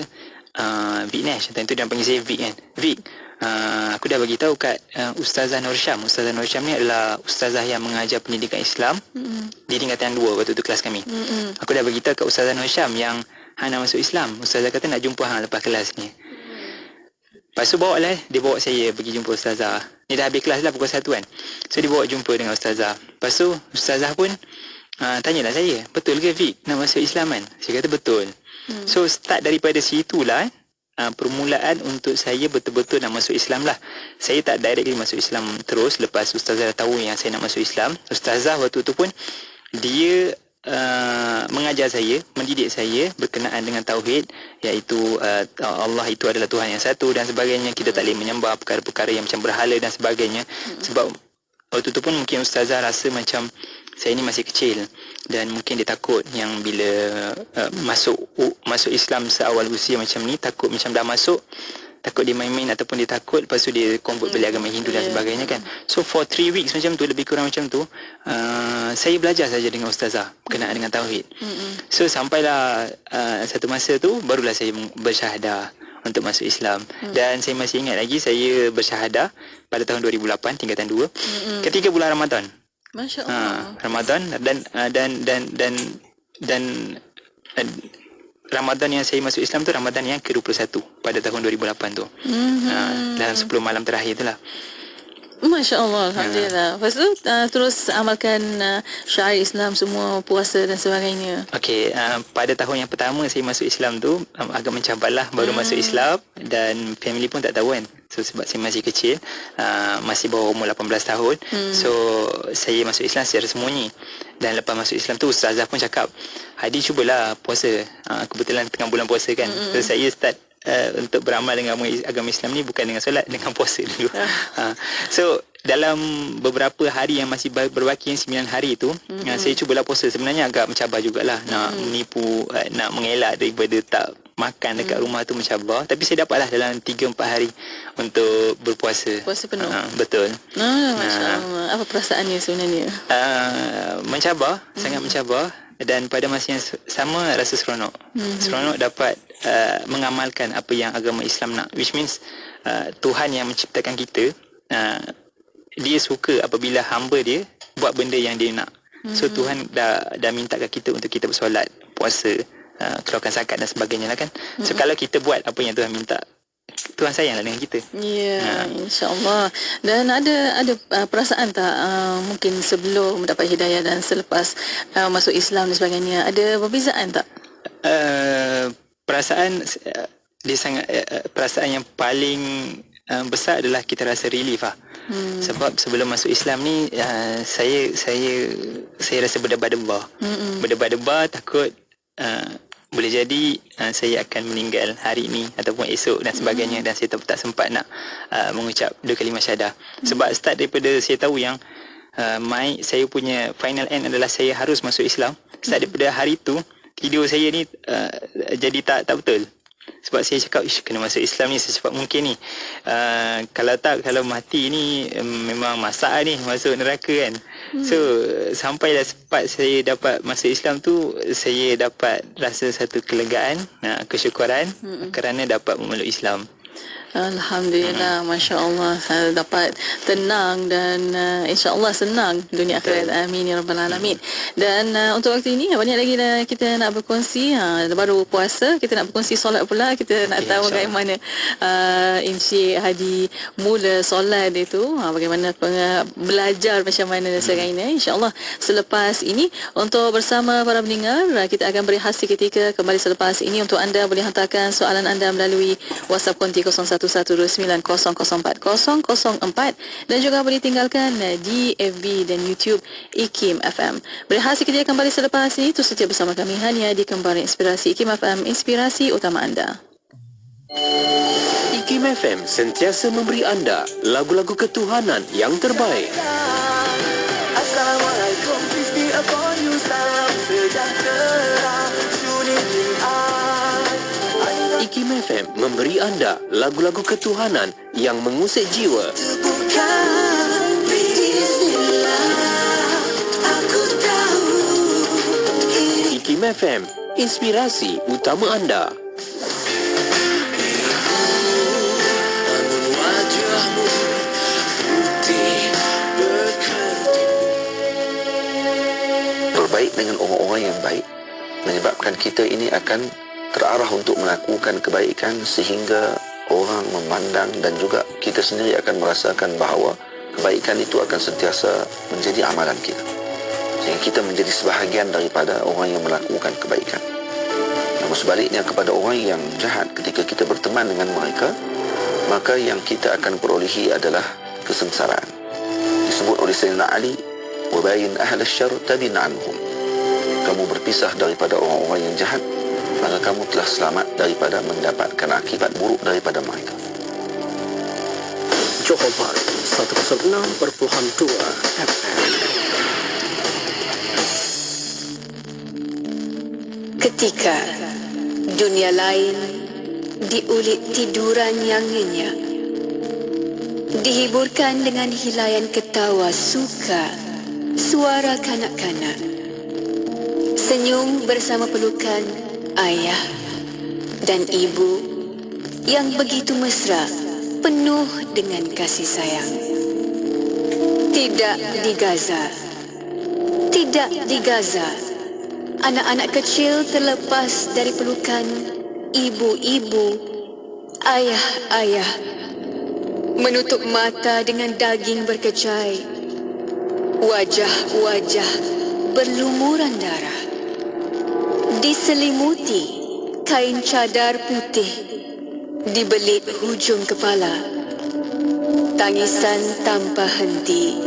[SPEAKER 15] Vic Nash, time tu dia panggil saya Vic kan. Vic, aku dah bagi tahu kat Ustazah Nur Syam. Ustazah Nur Syam ni adalah ustazah yang mengajar pendidikan Islam di tingkatan 2 waktu tu kelas kami. Aku dah bagi tahu kat Ustazah Nur Syam yang hang nak masuk Islam. Ustazah kata nak jumpa hang lepas kelas ni. Lepas tu dia bawa saya pergi jumpa ustazah. Ni dah habis kelas lah pukul 1 kan. So dia bawa jumpa dengan ustazah. Lepas tu ustazah pun tanyalah saya, betul ke Vic nak masuk Islam kan? Saya kata betul. So start daripada situlah permulaan untuk saya betul-betul nak masuk Islam lah. Saya tak directly masuk Islam terus lepas ustazah dah tahu yang saya nak masuk Islam. Ustazah waktu tu pun dia mengajar saya, mendidik saya berkenaan dengan tauhid, iaitu Allah itu adalah Tuhan yang satu dan sebagainya. Kita tak boleh menyembah perkara-perkara yang macam berhala dan sebagainya. Sebab waktu tu pun mungkin ustazah rasa macam saya ni masih kecil dan mungkin dia takut yang bila masuk Islam seawal usia macam ni, takut macam dah masuk, takut dia main-main ataupun dia takut lepas tu dia convert balik agama Hindu dan sebagainya kan. So for 3 weeks macam tu, lebih kurang macam tu, saya belajar saja dengan ustazah berkenaan dengan tauhid. So sampailah satu masa tu barulah saya bersyahadah untuk masuk Islam. Dan saya masih ingat lagi, saya bersyahadah pada tahun 2008 tingkatan 2 ketika bulan Ramadan. Masya-Allah. Ramadan dan Ramadan yang saya masuk Islam tu Ramadan yang ke-21 pada tahun 2008 tu. Dalam 10 malam terakhir tu lah.
[SPEAKER 14] Masya Allah, Alhamdulillah. Lepas tu terus amalkan syiar Islam semua, puasa dan sebagainya.
[SPEAKER 15] Okey, pada tahun yang pertama saya masuk Islam tu agak mencabarlah, baru masuk Islam dan family pun tak tahu kan. So sebab saya masih kecil, masih bawah umur 18 tahun. So saya masuk Islam secara sembunyi. Dan lepas masuk Islam tu ustazah pun cakap, Hadi cubalah puasa. Kebetulan tengah bulan puasa kan. So saya start untuk beramal dengan agama Islam ni bukan dengan solat, dengan puasa dulu. So dalam beberapa hari yang masih berbaki, 9 hari tu, saya cubalah puasa. Sebenarnya agak mencabar jugalah, nak menipu, nak mengelak daripada tak makan dekat rumah tu mencabar. Tapi saya dapatlah dalam 3-4 hari untuk berpuasa.
[SPEAKER 14] Puasa penuh.
[SPEAKER 15] Betul.
[SPEAKER 14] Masya Allah. Apa perasaannya sebenarnya?
[SPEAKER 15] Mencabar, sangat mencabar. Dan pada masa yang sama rasa seronok. Seronok dapat mengamalkan apa yang agama Islam nak, which means Tuhan yang menciptakan kita, dia suka apabila hamba dia buat benda yang dia nak. So Tuhan dah minta kat kita untuk kita bersolat, puasa, keluarkan zakat dan sebagainya lah kan. So kalau kita buat apa yang Tuhan minta, Tuhan sayanglah dengan kita.
[SPEAKER 14] Ya, insya-Allah. Dan ada perasaan tak mungkin sebelum mendapat hidayah dan selepas masuk Islam dan sebagainya, ada perbezaan tak?
[SPEAKER 15] Perasaan dia sangat perasaan yang paling besar adalah kita rasa relief lah. Sebab sebelum masuk Islam ni saya rasa berdebar-debar. Berdebar-debar, takut boleh jadi saya akan meninggal hari ini ataupun esok dan sebagainya, dan saya tak sempat nak mengucap 2 kalimah syahadah. Sebab start daripada saya tahu yang saya punya final end adalah saya harus masuk Islam. Start daripada hari tu tidur saya ni jadi tak betul. Sebab saya cakap, kena masuk Islam ni secepat mungkin ni. Kalau mati ni memang masak ni, masuk neraka kan. So sampailah sempat saya dapat masuk Islam tu, saya dapat rasa satu kelegaan, kesyukuran kerana dapat memeluk Islam.
[SPEAKER 14] Alhamdulillah, Masya Allah, dapat tenang dan insya-Allah senang dunia akhirat. Amin ya rabbal alamin. Dan untuk waktu ini banyak lagi kita nak berkongsi. Baru puasa, kita nak berkongsi solat pula. Kita nak tahu bagaimana Encik Hadi mula solat itu, bagaimana belajar macam mana dan sebagainya. Insya-Allah selepas ini, untuk bersama para pendengar, kita akan beri hasil ketika kembali selepas ini. Untuk anda boleh hantarkan soalan anda melalui WhatsApp konti 0112900404 dan juga boleh tinggalkan di FB dan YouTube IKIM FM. Berhasil kerja kembali selepas ini. Terus setia bersama kami hanya di Kembara Inspirasi IKIM FM, inspirasi utama anda.
[SPEAKER 16] IKIM FM sentiasa memberi anda lagu-lagu ketuhanan yang terbaik.
[SPEAKER 8] Assalamualaikum, peace be upon you, salam sejahtera,
[SPEAKER 16] IKIM FM memberi anda lagu-lagu ketuhanan yang mengusik jiwa. IKIM FM, inspirasi utama anda.
[SPEAKER 4] Berbaik dengan orang-orang yang baik menyebabkan kita ini akan terarah untuk melakukan kebaikan, sehingga orang memandang dan juga kita sendiri akan merasakan bahawa kebaikan itu akan sentiasa menjadi amalan kita, sehingga kita menjadi sebahagian daripada orang yang melakukan kebaikan. Namun sebaliknya, kepada orang yang jahat, ketika kita berteman dengan mereka, maka yang kita akan perolehi adalah kesengsaraan. Disebut oleh Sayyidina Ali, wabayin ahla syarr tabin anhum. Kamu berpisah daripada orang-orang yang jahat, maka kamu telah selamat daripada mendapatkan akibat buruk daripada mereka.
[SPEAKER 13] Johor Bahru 106.2 FM.
[SPEAKER 9] Ketika dunia lain diulik tiduran yang nyenyak, dihiburkan dengan hilaian ketawa suka, suara kanak-kanak, senyum bersama pelukan ayah dan ibu yang begitu mesra, penuh dengan kasih sayang. Tidak di Gaza, tidak di Gaza, Anak-anak kecil terlepas dari pelukan ibu-ibu, ayah-ayah, menutup mata dengan daging berkecai. Wajah-wajah berlumuran darah. Diselimuti kain cadar putih, dibelit hujung kepala. Tangisan tanpa henti.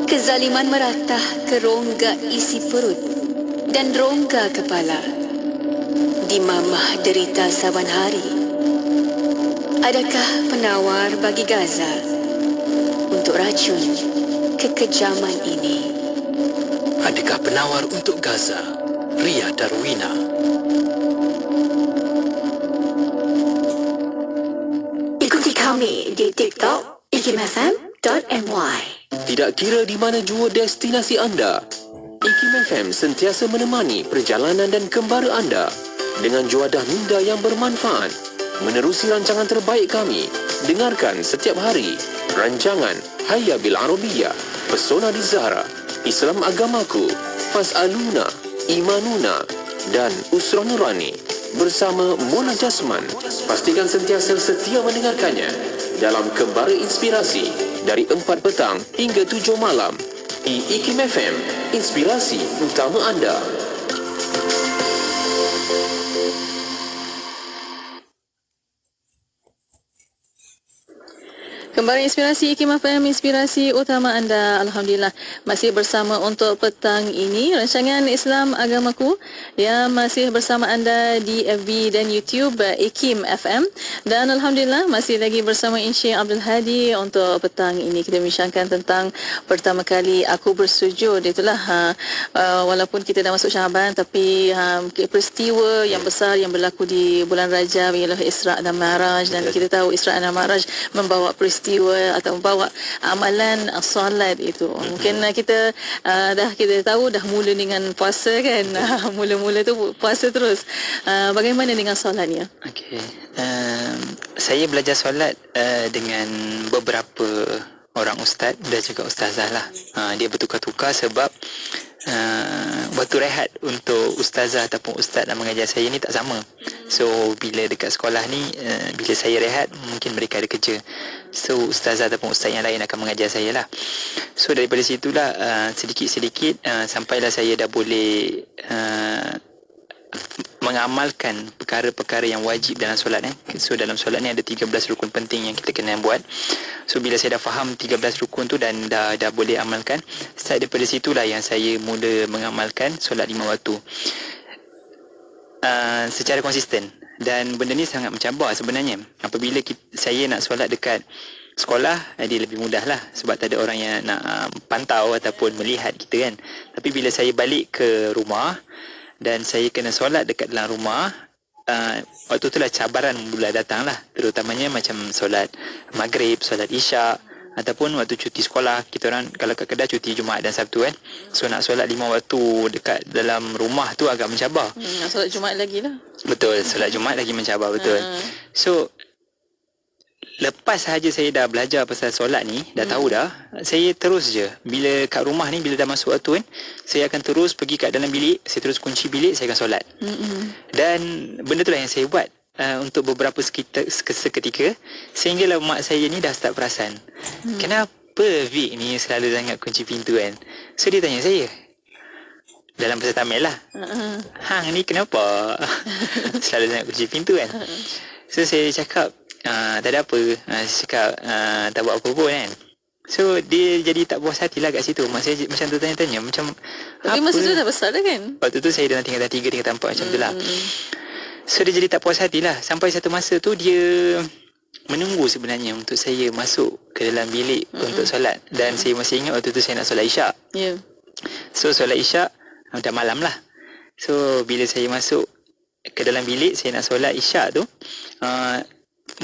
[SPEAKER 9] Kezaliman meratah ke rongga isi perut dan rongga kepala. Dimamah derita saban hari. Adakah penawar bagi Gaza untuk racun kekejaman ini?
[SPEAKER 12] Adakah penawar untuk Gaza? Ria Darwina.
[SPEAKER 9] Ikuti kami di TikTok ikimfm.my.
[SPEAKER 16] Tidak kira di mana jua destinasi anda, IKIM FM sentiasa menemani perjalanan dan kembara anda dengan juadah minda yang bermanfaat. Menerusi rancangan terbaik kami, dengarkan setiap hari rancangan Hayya Bil Arabiyah, Pesona di Zahra, Islam Agamaku, Fas'aluna, Imanuna dan Usra Nurani bersama Mona Jasman. Pastikan sentiasa setia mendengarkannya dalam Kembara Inspirasi dari 4 petang hingga 7 malam di IKIM FM, inspirasi utama anda.
[SPEAKER 14] Kembali Inspirasi IKIM FM, inspirasi utama anda. Alhamdulillah, masih bersama untuk petang ini rancangan Islam Agamaku yang masih bersama anda di FB dan YouTube IKIM FM. Dan Alhamdulillah masih lagi bersama Encik Abdul Hadi untuk petang ini. Kita bincangkan tentang pertama kali aku bersujud. Itulah walaupun kita dah masuk Syaban, tapi peristiwa yang besar yang berlaku di bulan Rajab ialah Isra' dan Mi'raj. Dan kita tahu Isra' dan Mi'raj membawa peristiwa atau membawa amalan solat itu. Mungkin kita kita tahu dah mula dengan puasa kan. Mula-mula tu puasa terus. Bagaimana dengan solatnya?
[SPEAKER 15] Okey. Saya belajar solat dengan beberapa orang ustaz dan juga ustazah lah. Dia bertukar-tukar sebab waktu rehat untuk ustazah ataupun ustaz yang mengajar saya ni tak sama. So bila dekat sekolah ni, bila saya rehat mungkin mereka ada kerja. So ustazah ataupun ustaz yang lain akan mengajar saya lah. So daripada situlah sedikit-sedikit sampailah saya dah boleh mengamalkan perkara-perkara yang wajib dalam solat ni. So dalam solat ni ada 13 rukun penting yang kita kena buat. So bila saya dah faham 13 rukun tu dan dah boleh amalkan, start daripada situlah yang saya mula mengamalkan solat 5 waktu secara konsisten. Dan benda ni sangat mencabar sebenarnya. Apabila saya nak solat dekat sekolah, dia lebih mudah lah sebab tak ada orang yang nak pantau ataupun melihat kita kan. Tapi bila saya balik ke rumah dan saya kena solat dekat dalam rumah, waktu tu lah cabaran mula datang lah. Terutamanya macam solat maghrib, solat isyak, ataupun waktu cuti sekolah. Kita orang kalau kat Kedah cuti Jumaat dan Sabtu kan. So nak solat 5 waktu dekat dalam rumah tu agak mencabar.
[SPEAKER 14] Nak solat Jumaat lagi lah.
[SPEAKER 15] Betul, solat Jumaat lagi mencabar, betul. So lepas sahaja saya dah belajar pasal solat ni, dah tahu dah, saya terus je. Bila kat rumah ni, bila dah masuk waktu kan, saya akan terus pergi kat dalam bilik, saya terus kunci bilik, saya akan solat. Dan benda tu lah yang saya buat untuk beberapa seketika, sehinggalah mak saya ni dah start perasan. Kenapa Vic ni selalu sangat kunci pintu kan? So dia tanya saya, dalam bahasa Tamil lah, hang ni kenapa selalu sangat kunci pintu kan? So saya cakap, tak ada apa. Saya cakap tak buat apa-apa kan. So dia jadi tak puas hati lah kat situ. Masa macam tu tanya-tanya macam
[SPEAKER 14] tapi
[SPEAKER 15] apa?
[SPEAKER 14] masa tu dah besar dah kan?
[SPEAKER 15] Waktu tu saya dalam tingkatan 3, tingkatan 4 macam tu lah. So dia jadi tak puas hati lah. Sampai satu masa tu dia menunggu sebenarnya untuk saya masuk ke dalam bilik untuk solat. Dan saya masih ingat waktu tu saya nak solat isyak. So solat isyak dah malam lah. So bila saya masuk ke dalam bilik, saya nak solat isyak tu,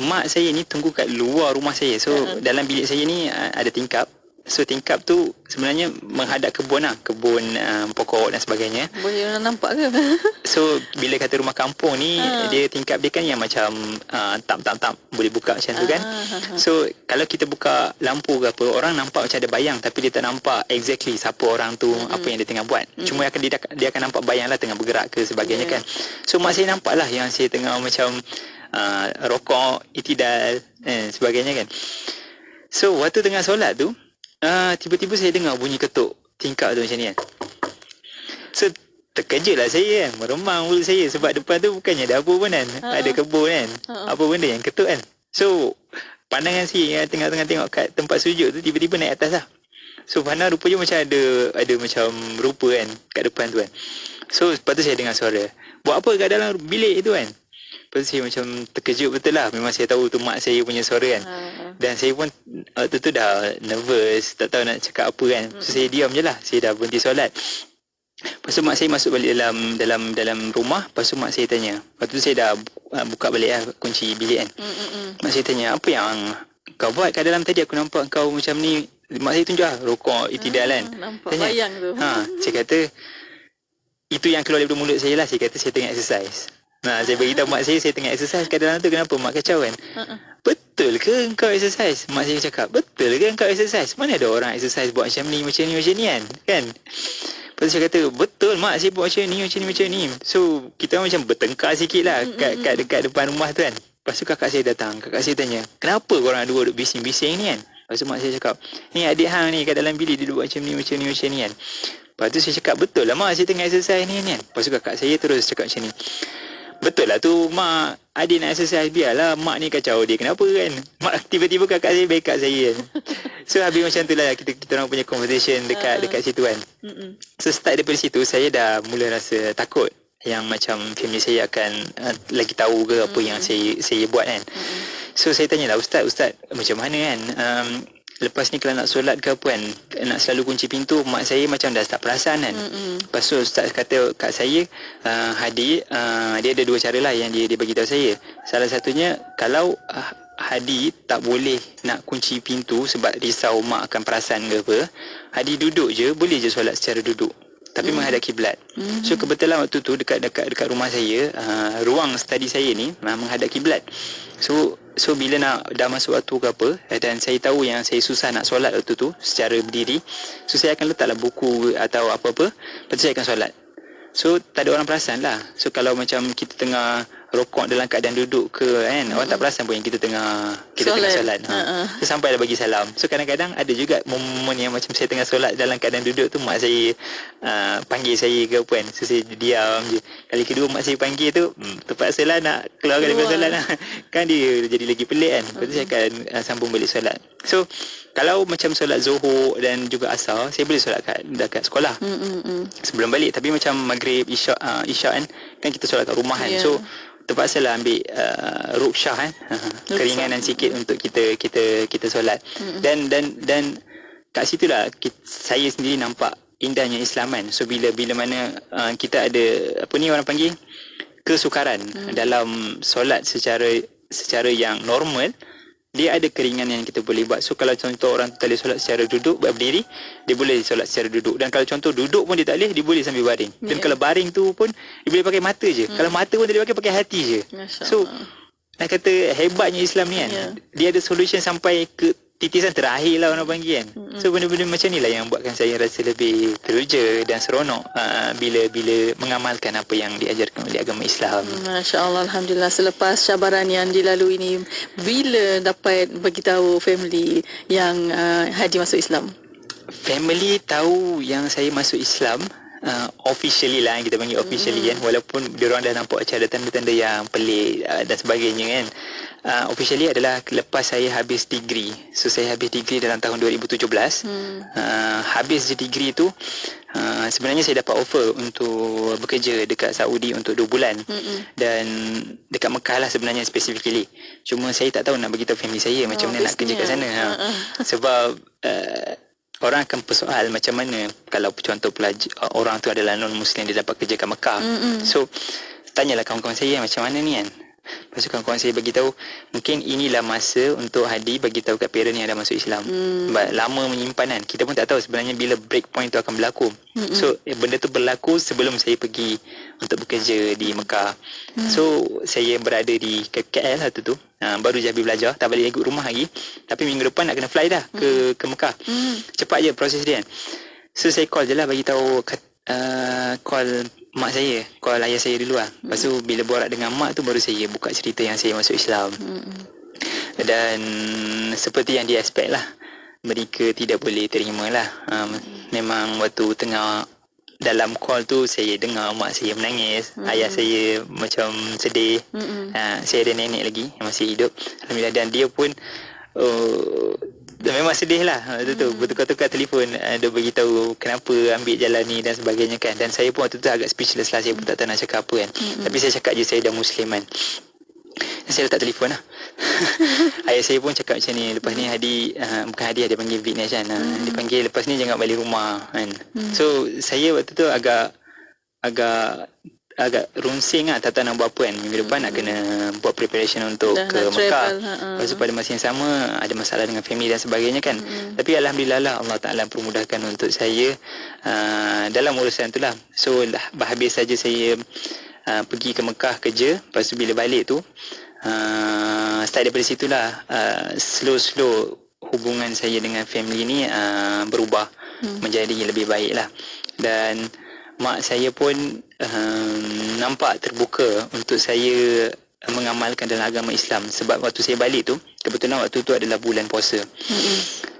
[SPEAKER 15] mak saya ni tunggu kat luar rumah saya. So dalam bilik saya ni ada tingkap. So tingkap tu sebenarnya menghadap kebun lah, kebun pokok dan sebagainya.
[SPEAKER 14] Boleh orang nampak ke?
[SPEAKER 15] So bila kata rumah kampung ni, dia tingkap dia kan yang macam tap boleh buka macam tu kan. So kalau kita buka lampu ke apa, orang nampak macam ada bayang, tapi dia tak nampak exactly siapa orang tu, apa yang dia tengah buat. Cuma dia akan nampak bayang lah tengah bergerak ke sebagainya kan. So mak saya nampak lah yang saya tengah macam rokok, itidal sebagainya kan. So waktu tengah solat tu, tiba-tiba saya dengar bunyi ketuk tingkap tu macam ni kan. So terkejut lah saya kan, meremang mulut saya sebab depan tu bukannya ada apa pun kan, ada kebun kan, apa benda yang ketuk kan. So pandangan saya yang tengah-tengah tengok kat tempat sujud tu tiba-tiba naik atas lah. So pandang rupanya macam ada macam rupa kan kat depan tu kan. So lepas tu saya dengar suara, buat apa kat dalam bilik tu kan. Lepas tu saya macam terkejut betul lah. Memang saya tahu tu mak saya punya suara kan. Dan saya pun waktu tu dah nervous, tak tahu nak cakap apa kan. So saya diam je lah, saya dah berhenti solat. Lepas tu mak saya masuk balik dalam rumah. Lepas tu mak saya tanya, lepas tu saya dah buka balik lah kunci bilik kan. Mak saya tanya, apa yang kau buat kat dalam tadi? Aku nampak kau macam ni. Mak saya tunjuk lah rokok itidal kan.
[SPEAKER 14] Nampak
[SPEAKER 15] tanya,
[SPEAKER 14] bayang tu.
[SPEAKER 15] Saya kata itu yang keluar daripada mulut saya lah. Saya kata saya tengah exercise. Saya beritahu mak saya tengah exercise kat dalam tu. Kenapa mak kacau kan? Betul ke engkau exercise? Mak saya cakap, betul ke engkau exercise? Mana ada orang exercise buat macam ni kan? Lepas tu saya kata, betul mak, saya buat macam ni. So kita macam bertengkar sikit lah kat dekat depan rumah tu kan. Lepas tu kakak saya datang. Kakak saya tanya, kenapa korang dua duduk bising-bising ni kan? Lepas tu mak saya cakap, ni adik hang ni kat dalam bilik dia duduk macam ni kan. Lepas tu saya cakap, betul lah mak, saya tengah exercise ni kan. Lepas tu kakak saya terus cakap macam ni, betul lah tu mak, adik nak exercise, biarlah mak ni kacau dia, kenapa kan? Mak tiba-tiba kakak saya backup saya kan. So habis macam tu lah kita orang punya conversation dekat situ kan. So start daripada situ saya dah mula rasa takut yang macam family saya akan lagi tahu ke apa yang saya buat kan. So saya tanyalah, ustaz macam mana kan, lepas ni kalau nak solat ke apa kan, nak selalu kunci pintu. Mak saya macam dah start perasan kan. Lepas tu ustaz kata kat saya, Hadi, dia ada dua cara lah yang dia bagi tahu saya. Salah satunya, kalau Hadi tak boleh nak kunci pintu sebab risau mak akan perasan ke apa, Hadi duduk je, boleh je solat secara duduk tapi menghadap kiblat. So kebetulan waktu tu dekat rumah saya, ruang study saya ni menghadap kiblat. So bila dah masuk waktu ke apa, dan saya tahu yang saya susah nak solat waktu tu secara berdiri, so saya akan letaklah buku atau apa-apa, lepas tu saya akan solat. So tak ada orang perasan lah. So kalau macam kita tengah rokok dalam keadaan duduk ke kan, orang tak perasan pun yang kita tengah solat. So sampailah bagi salam. So kadang-kadang ada juga momen yang macam saya tengah solat dalam keadaan duduk tu, mak saya panggil saya ke apa kan. So saya diam je. Kali kedua mak saya panggil tu, terpaksalah nak keluarkan daripada solat lah. Kan dia jadi lagi pelik kan. Lepas tu saya akan sambung balik solat. So kalau macam solat Zuhur dan juga Asar, saya boleh solat dekat sekolah sebelum balik. Tapi macam Maghrib, Isyak kan kita solat kat rumah kan. So terpaksalah ambil ruqsyah kan, keringanan sikit untuk kita solat. Dan kat situlah saya sendiri nampak indahnya Islam kan. So bila mana kita ada apa ni orang panggil kesukaran dalam solat secara yang normal, dia ada keringanan yang kita boleh buat. So kalau contoh orang tak boleh solat secara duduk, berdiri, dia boleh solat secara duduk. Dan kalau contoh duduk pun dia tak boleh, dia boleh sambil baring. Dan kalau baring tu pun dia boleh pakai mata je. Kalau mata pun dia boleh pakai hati je. So nak kata hebatnya Islam ni kan. Dia ada solution sampai ke titisan terakhir lah orang panggil kan. So benda-benda macam ni lah yang buatkan saya rasa lebih teruja dan seronok bila mengamalkan apa yang diajarkan oleh agama Islam.
[SPEAKER 14] Masya Allah, Alhamdulillah. Selepas cabaran yang dilalui ini, bila dapat beritahu family yang Hadi masuk Islam?
[SPEAKER 15] Family tahu yang saya masuk Islam officially lah, kita panggil officially kan, walaupun diorang dah nampak macam ada tanda-tanda yang pelik dan sebagainya kan. Officially adalah lepas saya habis degree. So saya habis degree dalam tahun 2017. Habis je degree tu, sebenarnya saya dapat offer untuk bekerja dekat Saudi untuk 2 bulan. Dan dekat Mekah lah sebenarnya specifically. Cuma saya tak tahu nak beritahu family saya macam mana nak kerja kat sana. Sebab orang akan persoal macam mana kalau contoh orang tu adalah non-Muslim, dia dapat kerja kat Mekah. So tanyalah kawan-kawan saya macam mana ni kan. Lepas tu kawan-kawan saya bagi tahu mungkin inilah masa untuk Hadi bagi tahu kat parent yang dah masuk Islam. Lama menyimpan kan. Kita pun tak tahu sebenarnya bila break point tu akan berlaku. So benda tu berlaku sebelum saya pergi untuk bekerja di Mekah. So saya berada di KL satu tu. Baru je habis belajar, tak balik rumah lagi. Tapi minggu depan nak kena fly dah ke Mekah. Cepat je proses dia kan. So saya call je lah bagi tahu call mak saya, call ayah saya dulu lah. Lepas tu bila borak dengan mak tu baru saya buka cerita yang saya masuk Islam. Dan seperti yang dia expect lah, mereka tidak boleh terima lah. Memang waktu tengah dalam call tu saya dengar mak saya menangis, ayah saya macam sedih. Saya ada nenek lagi yang masih hidup, alhamdulillah, dan dia pun memang sedih lah. Bertukar-tukar telefon, dia beritahu kenapa ambil jalan ni dan sebagainya kan. Dan saya pun waktu tu agak speechless lah, saya pun tak tahu nak cakap apa kan. Tapi saya cakap je saya dah Muslim kan. Saya letak telefon lah. Ayah saya pun cakap macam ni, lepas ni Hadi, bukan Hadi, dia panggil Vignesh kan. Dia panggil lepas ni jangan balik rumah kan. So saya waktu tu agak runsing lah, tak tahu nak buat apa kan. Minggu depan nak kena buat preparation untuk ke Mekah. Lepas tu pada masa yang sama ada masalah dengan family dan sebagainya kan. Tapi alhamdulillah lah, Allah Ta'ala permudahkan untuk saya dalam urusan tu lah. So habis saja saya pergi ke Mekah kerja. Lepas tu bila balik tu start daripada situlah slow hubungan saya dengan family ni berubah menjadi lebih baik lah. Dan mak saya pun nampak terbuka untuk saya mengamalkan dalam agama Islam. Sebab waktu saya balik tu, kebetulan waktu tu adalah bulan puasa.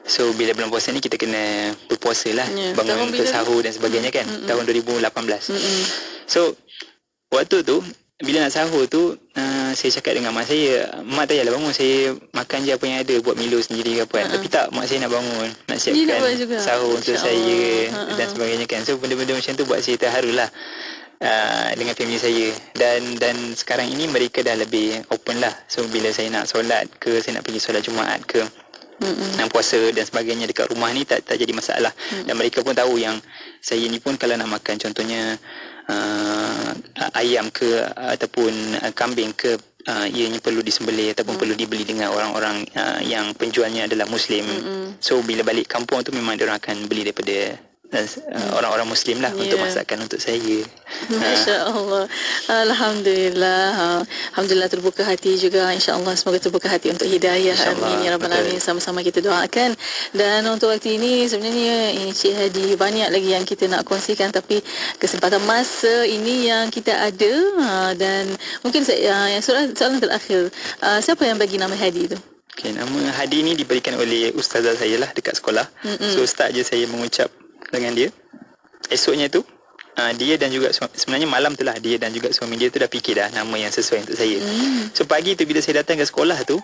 [SPEAKER 15] So bila bulan puasa ni kita kena berpuasa lah, bangun untuk sahur dan sebagainya kan. Tahun 2018. So waktu tu bila nak sahur tu saya cakap dengan mak saya, mak tak payahlah bangun, saya makan je apa yang ada, buat Milo sendiri ke apa kan. Tapi tak, mak saya nak bangun, nak siapkan sahur untuk saya dan sebagainya kan. So benda-benda macam tu buat saya terharu lah dengan family saya. Dan sekarang ini mereka dah lebih open lah. So bila saya nak solat ke, saya nak pergi solat Jumaat ke, nak puasa dan sebagainya dekat rumah ni tak jadi masalah. Dan mereka pun tahu yang saya ni pun kalau nak makan contohnya ayam ke ataupun kambing ke, ianya perlu disembelih ataupun perlu dibeli dengan orang-orang yang penjualnya adalah Muslim. So bila balik kampung tu memang diorang akan beli daripada orang-orang Muslim lah untuk masakan untuk saya.
[SPEAKER 14] Masya Allah. Alhamdulillah. Alhamdulillah terbuka hati juga. InsyaAllah semoga terbuka hati untuk hidayah. Amin ya Rabbal Alamin. Sama-sama kita doakan. Dan untuk waktu ini sebenarnya Encik Hadi banyak lagi yang kita nak kongsikan, tapi kesempatan masa ini yang kita ada. Dan mungkin soalan terakhir, siapa yang bagi nama Hadi tu?
[SPEAKER 15] Okay, nama Hadi ni diberikan oleh ustazah saya lah dekat sekolah. So start je saya mengucap dengan dia. Esoknya tu dia dan juga sebenarnya malam tu lah, dia dan juga suami dia tu dah fikir dah nama yang sesuai untuk saya. So pagi tu bila saya datang ke sekolah tu,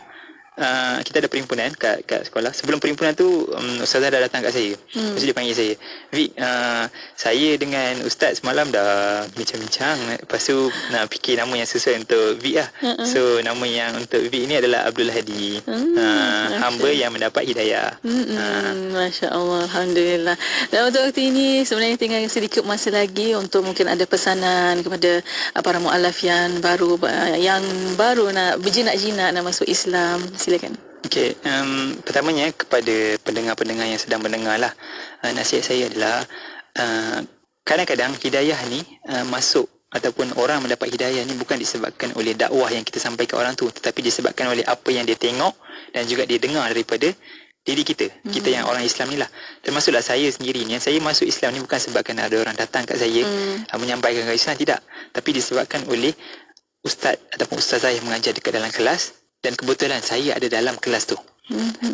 [SPEAKER 15] kita ada perhimpunan kat sekolah. Sebelum perhimpunan tu ustazah dah datang kat saya. Lepas tu dia panggil saya, Vic, saya dengan ustaz semalam dah bincang-bincang. Lepas tu nak fikir nama yang sesuai untuk Vic lah. So nama yang untuk Vic ni adalah Abdul Hadi, hamba yang mendapat hidayah.
[SPEAKER 14] Masya Allah. Alhamdulillah. Dan untuk waktu ini sebenarnya tinggal sedikit masa lagi untuk mungkin ada pesanan kepada para mu'alaf yang baru nak berjinak-jinak nak masuk Islam. Silakan.
[SPEAKER 15] Okey, pertamanya kepada pendengar-pendengar yang sedang mendengar lah, nasihat saya adalah kadang-kadang hidayah ni masuk ataupun orang mendapat hidayah ni bukan disebabkan oleh dakwah yang kita sampaikan orang tu, tetapi disebabkan oleh apa yang dia tengok dan juga dia dengar daripada diri kita, kita yang orang Islam ni lah. Termasuklah saya sendiri ni, saya masuk Islam ni bukan sebabkan ada orang datang kat saya menyampaikan kat Islam, tidak, tapi disebabkan oleh ustaz ataupun ustazah yang mengajar dekat dalam kelas. Dan kebetulan saya ada dalam kelas tu.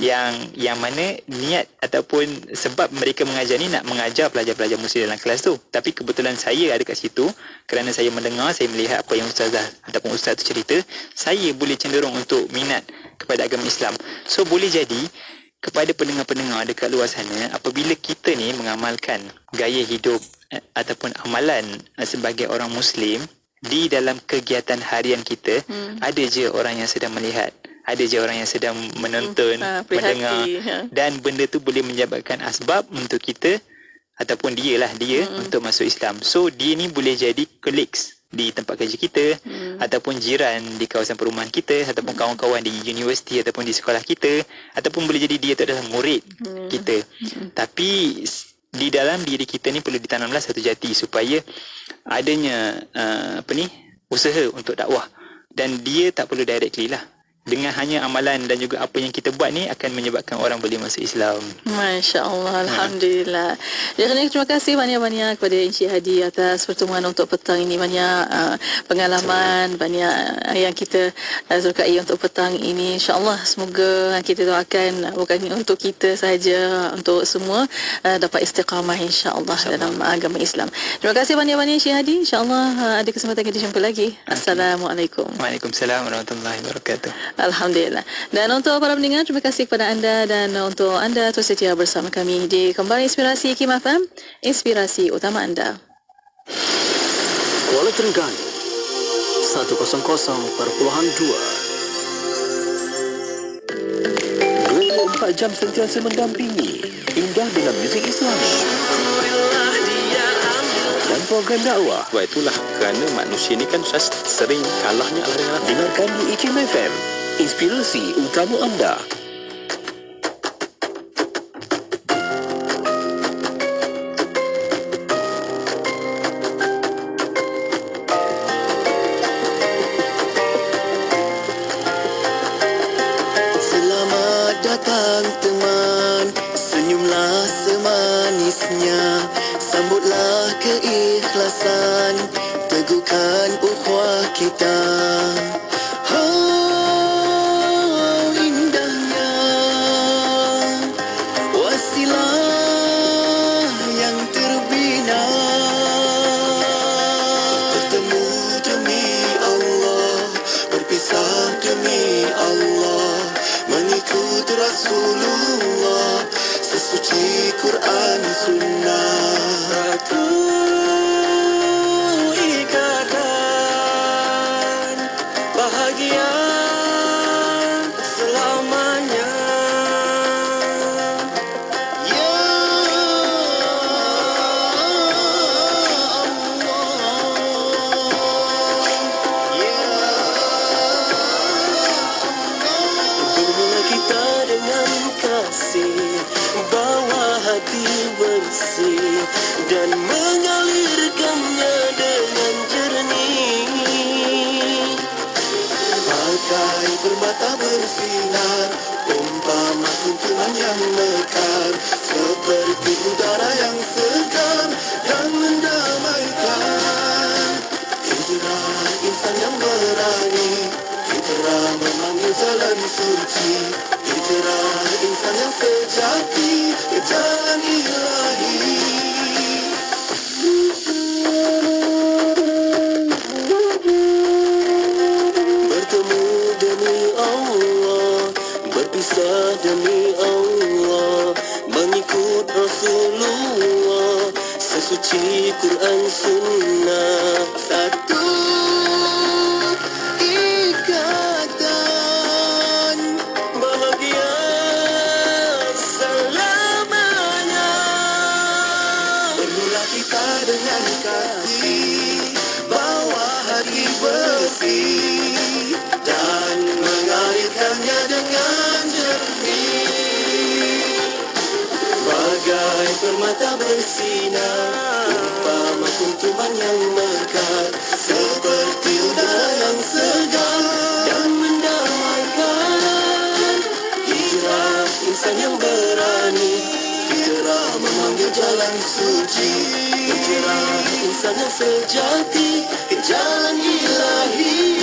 [SPEAKER 15] Yang mana niat ataupun sebab mereka mengajar ni nak mengajar pelajar-pelajar Muslim dalam kelas tu. Tapi kebetulan saya ada kat situ kerana saya mendengar, saya melihat apa yang ustazah ataupun ustaz tu cerita, saya boleh cenderung untuk minat kepada agama Islam. So boleh jadi kepada pendengar-pendengar dekat luar sana, apabila kita ni mengamalkan gaya hidup ataupun amalan sebagai orang Muslim, di dalam kegiatan harian kita, ada je orang yang sedang melihat, ada je orang yang sedang menonton, mendengar, dan benda tu boleh menyebabkan asbab untuk kita ataupun dia untuk masuk Islam. So dia ni boleh jadi colleagues di tempat kerja kita, ataupun jiran di kawasan perumahan kita, ataupun kawan-kawan di universiti ataupun di sekolah kita, ataupun boleh jadi dia itu adalah murid kita. Tapi di dalam diri kita ni perlu ditanamlah satu jati supaya adanya usaha untuk dakwah, dan dia tak perlu directly lah. Dengan hanya amalan dan juga apa yang kita buat ni akan menyebabkan orang boleh masuk Islam.
[SPEAKER 14] Masya Allah, Alhamdulillah. Jadi terima kasih banyak-banyak kepada Encik Hadi atas pertemuan untuk petang ini. Banyak pengalaman, banyak yang kita sukai untuk petang ini. InsyaAllah semoga kita doakan bukan untuk kita sahaja, untuk semua dapat istiqamah insyaAllah dalam agama Islam. Terima kasih banyak-banyak Encik Hadi. InsyaAllah ada kesempatan kita jumpa lagi. Assalamualaikum.
[SPEAKER 15] Waalaikumsalam warahmatullahi wabarakatuh.
[SPEAKER 14] Alhamdulillah. Dan untuk para pendengar, terima kasih kepada anda, dan untuk anda terus setia bersama kami di Kembali Inspirasi Kim FM, inspirasi utama anda.
[SPEAKER 12] Kuala Terengganu 100.2.
[SPEAKER 16] 24 jam sentiasa mendampingi, indah dengan muzik Islami dan program dakwah.
[SPEAKER 1] Sebab itulah kerana manusia ni kan sering kalahnya dengan Allah.
[SPEAKER 16] Dengarkan di IKIM FM, inspirasi utama anda.
[SPEAKER 8] Selamat datang teman, senyumlah semanisnya, sambutlah keikhlasan, teguhkan ukhuwah kita. Rasulullah, sesuci Quran Sunnah, satu ikatan bahagia selamanya. Ya bermula kita dengan kasih, bawa hati bersih dan mengalirkannya dengan jernih. Bagai permata bersinar, umpama kuntulan yang mekar, seperti udara yang segar yang mendamaikan. Hijrah insan yang berani, hijrah memanggil jalan suci, hijrah insan yang sejati ke jalan ilahi. Bertemu demi Allah, berpisah demi Allah, mengikut Rasulullah, sesuci Quran Sunnah, satu dengan kasih, bawa hati bersih dan mengalirkannya dengan jernih. Bagai permata bersinar, umpama kuntuman yang mekar, seperti udara yang segar dan mendamaikan. Hijrah insan yang berani, hijrah memanggil jalan suci, hijrah insan yang sejati ke jalan ilahi.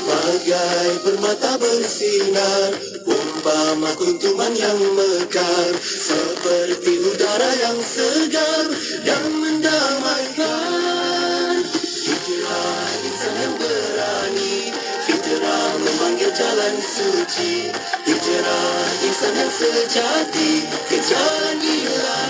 [SPEAKER 8] Bagai permata bersinar, umpama kuntuman yang mekar, seperti udara yang segar dan mendamaikan. Hijrah insan yang berani, hijrah memanggil jalan suci, hijrah insan yang sejati ke jalan ilahi.